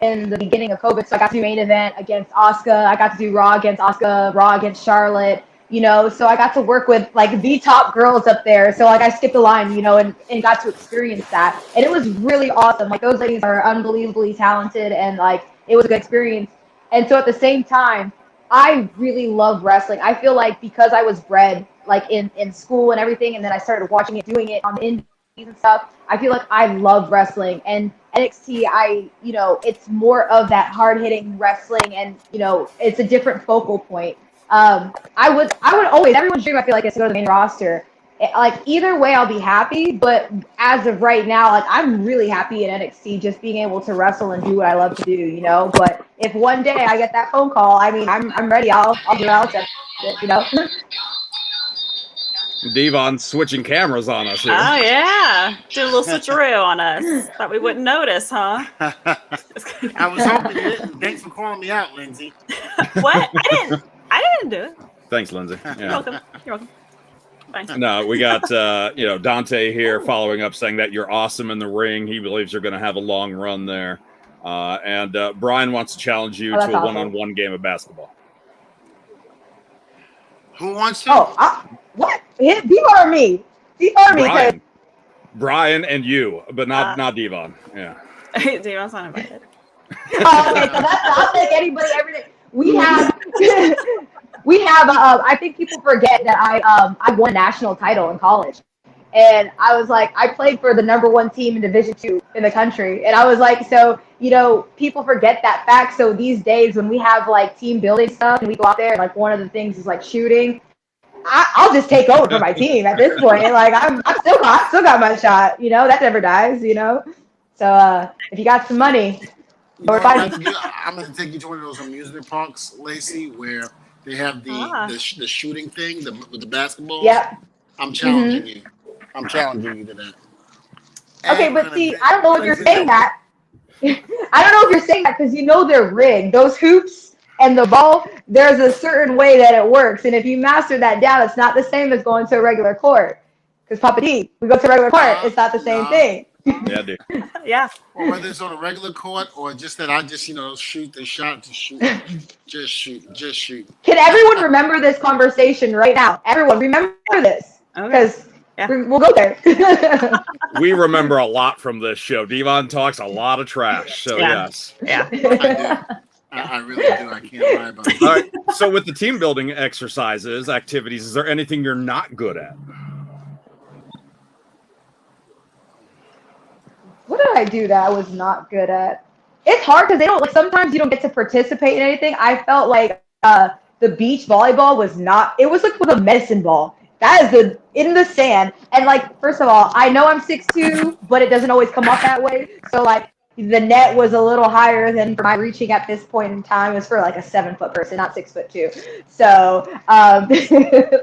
in the beginning of COVID, so I got to do main event against Asuka. I got to do Raw against Asuka, Raw against Charlotte, you know, so I got to work with, like, the top girls up there. So, like, I skipped the line, you know, and got to experience that. And it was really awesome. Like, those ladies are unbelievably talented, and, like, it was a good experience. And so at the same time, I really love wrestling. I feel like because I was bred, like, in school and everything, and then I started watching it, doing it on the indies and stuff, I feel like I love wrestling. And NXT, you know, it's more of that hard-hitting wrestling, and, you know, it's a different focal point. I would always, everyone's dream, I feel like, is to go to the main roster. Like, either way, I'll be happy, but as of right now, like, I'm really happy in NXT, just being able to wrestle and do what I love to do, you know. But if one day I get that phone call, I mean, I'm ready. I'll do it. I'll accept it, you know. Dvon switching cameras on us here. Oh yeah, did a little switcheroo on us. Thought we wouldn't notice, huh? I was hoping you didn't. Thanks for calling me out, Lindsay. What? I didn't do it. Thanks, Lindsay. Yeah. You're welcome. You're welcome. Fine. No, we got Dante here following up, saying that you're awesome in the ring. He believes you're going to have a long run there. And Brian wants to challenge you to a one-on-one game of basketball. Who wants to? What? Dvon or me? Dvon or me? Brian and you, but not Dvon. Yeah. Dvon's not invited. Okay, so I'll take anybody every day. We have I think people forget that I won a national title in college. And I was like, I played for the #1 team in Division II in the country. And I was like, so, you know, people forget that fact. So these days when we have, like, team building stuff and we go out there and, like, one of the things is, like, shooting, I'll just take over for my team at this point. Like, I still got my shot, you know, that never dies, you know. So if you got some money, I'm going to take you to one of those amusement parks, Lacey, where they have the shooting thing with the basketballs. Yep. I'm challenging you. I'm challenging you to that. Okay, but see, I don't know if you're saying that. I don't know if you're saying that because you know they're rigged. Those hoops and the ball, there's a certain way that it works. And if you master that down, it's not the same as going to a regular court. Because Papa D, we go to a regular court, it's not the same thing. Yeah, dude. Yeah. Or whether it's on a regular court or just that I just, shoot the shot to shoot. Just shoot. Can everyone remember this conversation right now? Everyone, remember this. Because we'll go there. We remember a lot from this show. Dvon talks a lot of trash. So, yes. Yeah. I really do. I can't lie about it. All right. So, with the team building exercises, activities, is there anything you're not good at? What did I do that I was not good at? It's hard because they don't, like, sometimes you don't get to participate in anything. I felt like the beach volleyball was not, it was like with a medicine ball. That is in the sand. And, like, first of all, I know I'm 6'2", but it doesn't always come up that way. So, like, the net was a little higher than for my reaching at this point in time. It was for, like, a 7-foot person, not 6'2". So,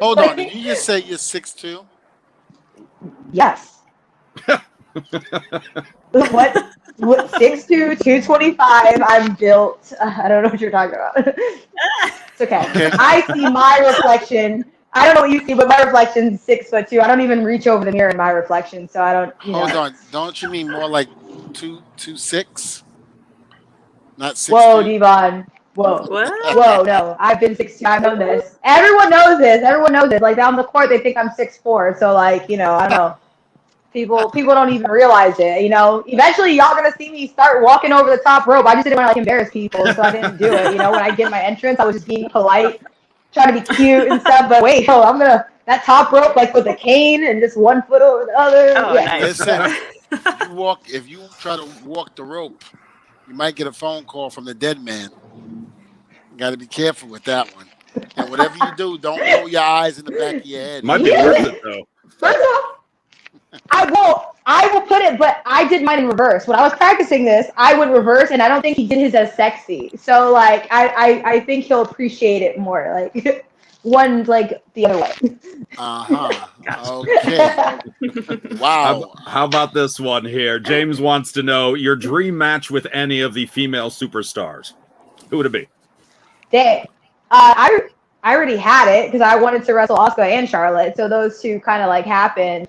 hold on. Did you just say you're 6'2"? Yes. What 6'2", 225. I'm built. I don't know what you're talking about. It's okay. I see my reflection. I don't know what you see, but my reflection's 6'2". I don't even reach over the mirror in my reflection, so I don't. Hold on. Don't you mean more like 2'6"? Not 6'2". Whoa, Dvon. Whoa. What? Whoa, no. I've been 6'2". I know this. Everyone knows this. Like, down the court, they think I'm 6'4". So, like, I don't know. People don't even realize it, Eventually, y'all gonna see me start walking over the top rope. I just didn't want to, like, embarrass people, so I didn't do it. When I did my entrance, I was just being polite, trying to be cute and stuff. But wait, I'm gonna that top rope, like, with a cane and just 1 foot over the other. Oh, yeah. nice. Listen, if you try to walk the rope, you might get a phone call from the dead man. You got to be careful with that one. And whatever you do, don't roll your eyes in the back of your head. Might be worth it, though. First off, I will put it, but I did mine in reverse. When I was practicing this, I went reverse, and I don't think he did his as sexy. So, like, I think he'll appreciate it more. Like, one, like, the other way. Okay. Wow. How about this one here? James wants to know your dream match with any of the female superstars. Who would it be? I already had it because I wanted to wrestle Asuka and Charlotte, so those two kind of like happened.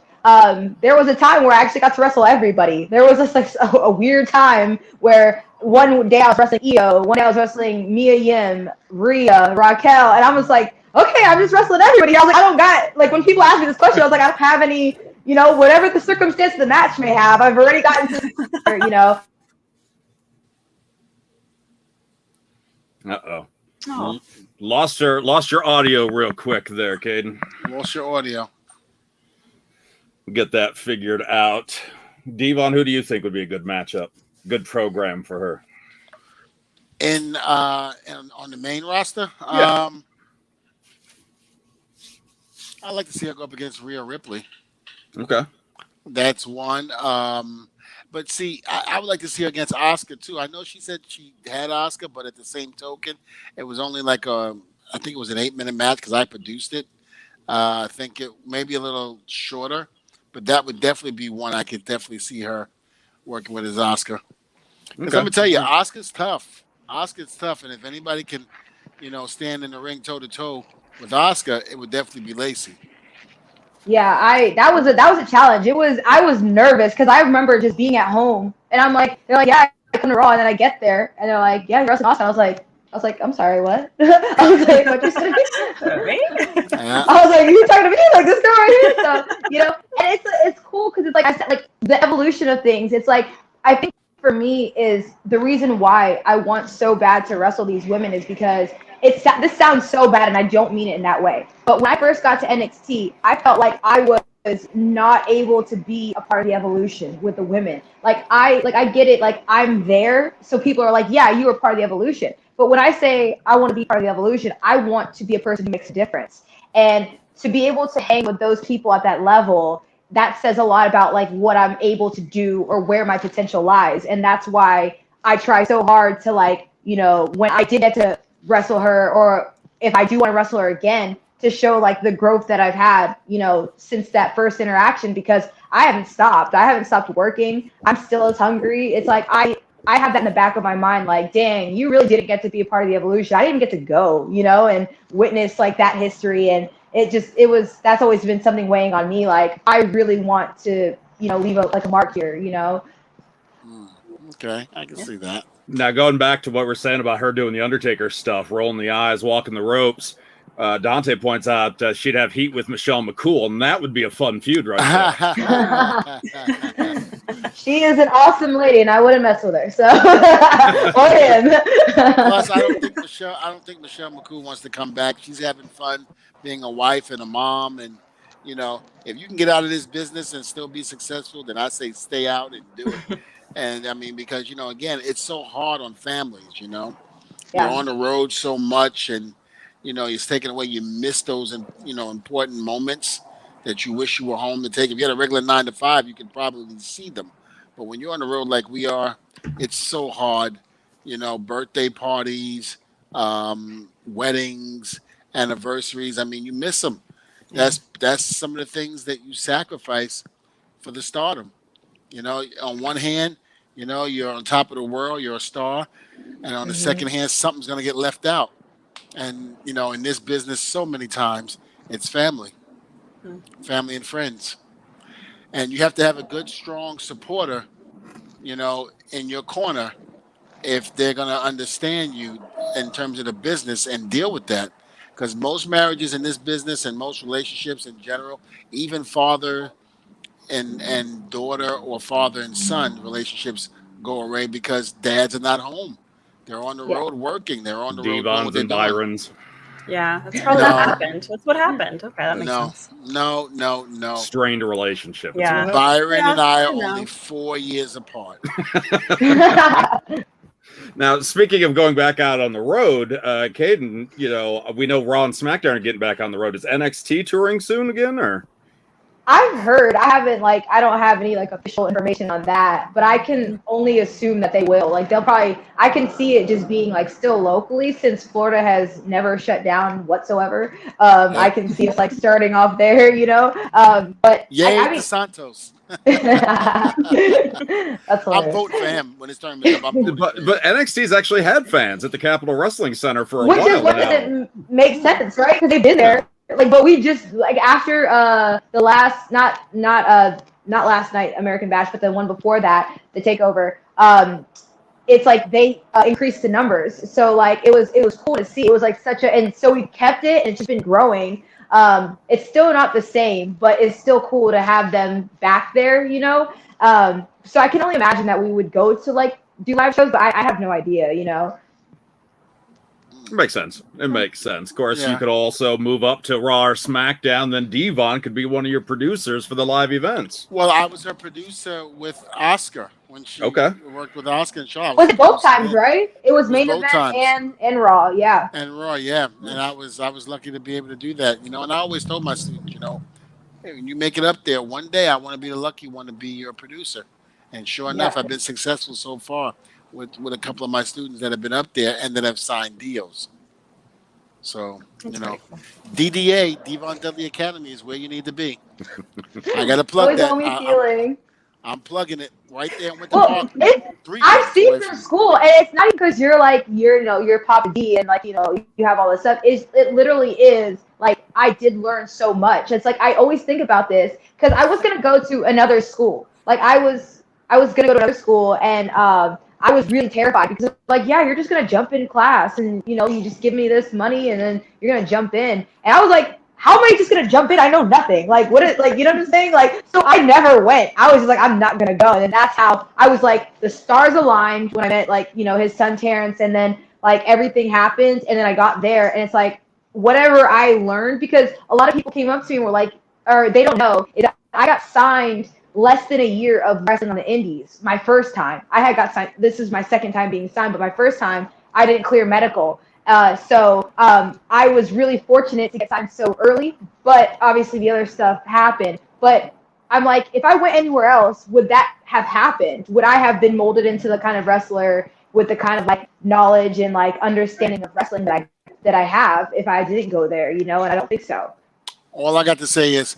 There was a time where I actually got to wrestle everybody. There was a weird time where one day I was wrestling Io, one day I was wrestling Mia Yim, Rhea, Raquel, and I was like, okay, I'm just wrestling everybody. I was like, I don't got, like, when people ask me this question, I was like, I don't have any, whatever the circumstance of the match may have, I've already gotten to, Uh-oh. Oh. Lost your audio real quick there, Kayden. Lost your audio. Get that figured out. Dvon, who do you think would be a good matchup? Good program for her? And on the main roster? Yeah. I'd like to see her go up against Rhea Ripley. Okay. That's one. But see, I would like to see her against Asuka too. I know she said she had Asuka, but at the same token, it was only like I think it was an 8-minute match because I produced it. I think it may be a little shorter, but that would definitely be one I could definitely see her working with as Asuka. Because I'm gonna tell you, Asuka's tough. Asuka's tough, and if anybody can, stand in the ring toe to toe with Asuka, it would definitely be Lacey. Yeah, that was a challenge. I was nervous because I remember just being at home and they're like, yeah, I come to Raw, and then I get there and they're like, yeah, you're wrestling Asuka. I was like, I'm sorry, what? I was like, what you said? I was like, you talking to me like this girl right here? So and it's cool because it's like I said, like the evolution of things. It's like I think for me is the reason why I want so bad to wrestle these women is because this sounds so bad and I don't mean it in that way. But when I first got to NXT, I felt like I was not able to be a part of the evolution with the women. I get it, like I'm there, so people are like, yeah, you were part of the evolution. But when I say I want to be part of the evolution, I want to be a person who makes a difference. And to be able to hang with those people at that level, that says a lot about like what I'm able to do or where my potential lies. And that's why I try so hard to when I did get to wrestle her, or if I do want to wrestle her again, to show like the growth that I've had, since that first interaction, because I haven't stopped. I haven't stopped working. I'm still as hungry. It's like I have that in the back of my mind, like, dang, you really didn't get to be a part of the evolution. I didn't get to go, and witness like that history. And that's always been something weighing on me. Like, I really want to, leave a mark here, Okay, I can see that. Now, going back to what we're saying about her doing the Undertaker stuff, rolling the eyes, walking the ropes, Dante points out she'd have heat with Michelle McCool, and that would be a fun feud right there. She is an awesome lady, and I wouldn't mess with her. So, or him. Plus, I don't think Michelle McCool wants to come back. She's having fun being a wife and a mom, and if you can get out of this business and still be successful, then I say stay out and do it. And I mean, because, again, it's so hard on families, Yeah. You're on the road so much and, it's taken away. You miss those, important moments that you wish you were home to take. If you had a regular 9 to 5, you could probably see them. But when you're on the road like we are, it's so hard, birthday parties, weddings, anniversaries. I mean, you miss them. That's some of the things that you sacrifice for the stardom. On one hand, you're on top of the world, you're a star. And on the second hand, something's going to get left out. And, in this business, so many times, it's family and friends. And you have to have a good, strong supporter, in your corner if they're going to understand you in terms of the business and deal with that. Because most marriages in this business and most relationships in general, even father and daughter or father and son relationships go away because dads are not home. They're on the road working. They're on the road doing what they're and Byrons. Yeah, that's probably what happened. That's what happened. Okay, that makes sense. No. Strained relationship. Yeah. Byron and I are only 4 years apart. Now, speaking of going back out on the road, Kayden, we know Raw and SmackDown are getting back on the road. Is NXT touring soon again, or? I've heard. I haven't I don't have any official information on that, but I can only assume that they will. They'll probably. I can see it just being still locally, since Florida has never shut down whatsoever. I can see us starting off there, But Yay, I mean, DeSantos. That's hilarious. I'm voting for him when his term is up. But NXT's actually had fans at the Capitol Wrestling Center for a Which while is what now. doesn't make sense, right? Because they've been there. But we just after the last not last night American Bash, but the one before that, the takeover. It's they increased the numbers, so it was cool to see. It was such a, and so we kept it, and it's just been growing. It's still not the same, but it's still cool to have them back there, So I can only imagine that we would go to do live shows, but I have no idea, It makes sense. It makes sense. Of course, you could also move up to Raw or SmackDown. Then Dvon could be one of your producers for the live events. Well, I was her producer with Oscar when she worked with Oscar and Shaw. Was it both times, right? It was main event and Raw, yeah. And Raw, yeah. And I was lucky to be able to do that, And I always told my students, hey, when you make it up there, one day I want to be the lucky one to be your producer. And sure enough, I've been successful so far with a couple of my students that have been up there and that have signed deals. So, DDA, Dvon Dudley Academy, is where you need to be. I got to plug that. I'm plugging it right there in Winter Park. I've seen from school, and it's not because you're Papa D and you have all this stuff. It literally is I did learn so much. It's I always think about this because I was gonna go to another school. I was gonna go to another school, and I was really terrified because you're just gonna jump in class and you just give me this money and then you're gonna jump in, and I was like, how am I just gonna jump in? I know nothing. What is you know what I'm saying? So I never went. I was just I'm not gonna go, and that's how I was the stars aligned when I met his son Terrence, and then everything happened, and then I got there, and it's whatever I learned, because a lot of people came up to me and were or they don't know, I got signed less than a year of wrestling on the indies. My first time, I had got signed. This is my second time being signed, but my first time, I didn't clear medical. So I was really fortunate to get signed so early, but obviously the other stuff happened. But I'm if I went anywhere else, would that have happened? Would I have been molded into the kind of wrestler with the kind of knowledge and understanding of wrestling that I have if I didn't go there, And I don't think so. All I got to say is,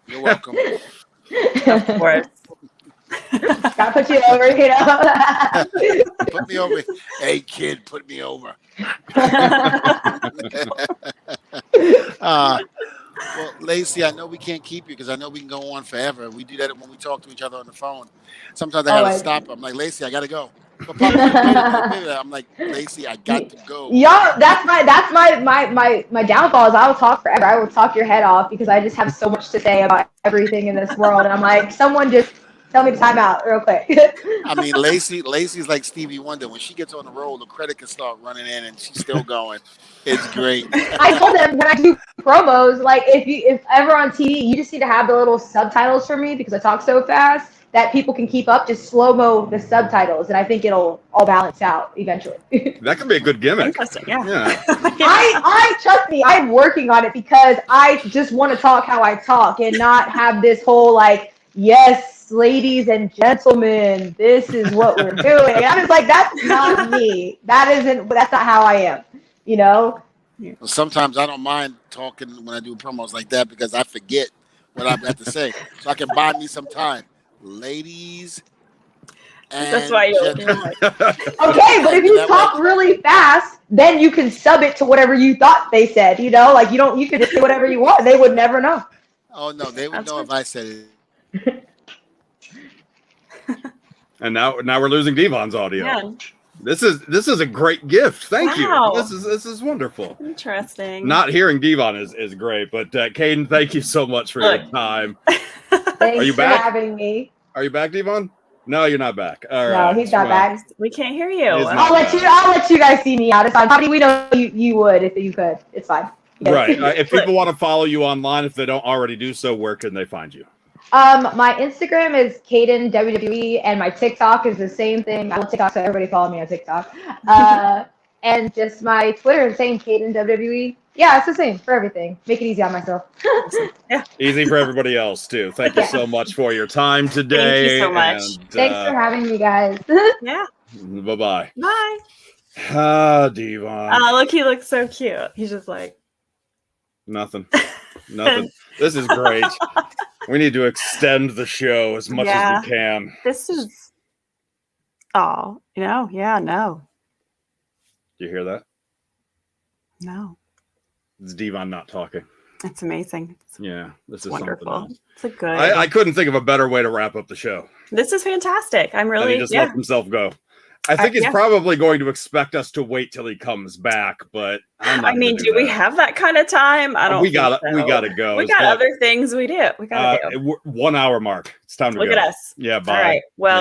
you're welcome. Of course. Gotta put you over, Put me over. Hey, kid, put me over. Well, Lacey, I know we can't keep you because I know we can go on forever. We do that when we talk to each other on the phone. Sometimes I have to stop. I'm like, Lacey, I gotta go. But Papa, I'm like, Lacey, I got to go. Yo, that's my downfall is I will talk forever. I will talk your head off because I just have so much to say about everything in this world. And I'm someone just tell me to time out real quick. I mean, Lacey's like Stevie Wonder. When she gets on the roll, the credit can start running in and she's still going. It's great. I told them when I do promos, if ever on TV, you just need to have the little subtitles for me because I talk so fast that people can keep up. Just slow-mo the subtitles, and I think it'll all balance out eventually. That could be a good gimmick. Interesting, yeah. I trust me, I'm working on it because I just want to talk how I talk and not have this whole yes, ladies and gentlemen, this is what we're doing. And I'm just that's not me. That's not how I am, Well, sometimes I don't mind talking when I do promos like that because I forget what I've got to say. So I can buy me some time. Ladies and that's why you're okay, but if you talk really fast, then you can sub it to whatever you thought they said, you could just say whatever you want. They would never know. Oh no, they would know if I said it. And now we're losing Dvon's audio. Yeah. This is a great gift. Thank Wow. you. This is wonderful. Interesting. Not hearing Dvon is great, but Kayden, thank you so much for your time. Thanks you for back? having me. Are you back, Dvon? No, you're not back. All right. No, he's not back. We can't hear you. I'll let you guys see me out. It's fine. Probably we know you would if you could. It's fine. Right. If people want to follow you online, if they don't already do so, where can they find you? My Instagram is Kayden WWE, and my TikTok is the same thing. I love TikTok, so everybody follow me on TikTok. And just my Twitter is the same, Kayden WWE. Yeah, it's the same for everything. Make it easy on myself. Yeah. Easy for everybody else too. Thank you so much for your time today. Thank you so much. Thanks for having me, guys. Yeah. Bye-bye. Bye. Dvon. Oh, look, he looks so cute. He's just like Nothing. This is great. We need to extend the show as much as we can. This is no. Do you hear that? No. It's Dvon not talking. It's amazing. This is wonderful. something else. It's a good. I couldn't think of a better way to wrap up the show. This is fantastic. I'm really. And he just let himself go. I think he's probably going to expect us to wait till he comes back, but I mean, do we have that kind of time? I don't. We gotta go. We got other things we do. We gotta do. 1 hour mark. It's time to go. Look at us. Yeah. Bye. All right. Well.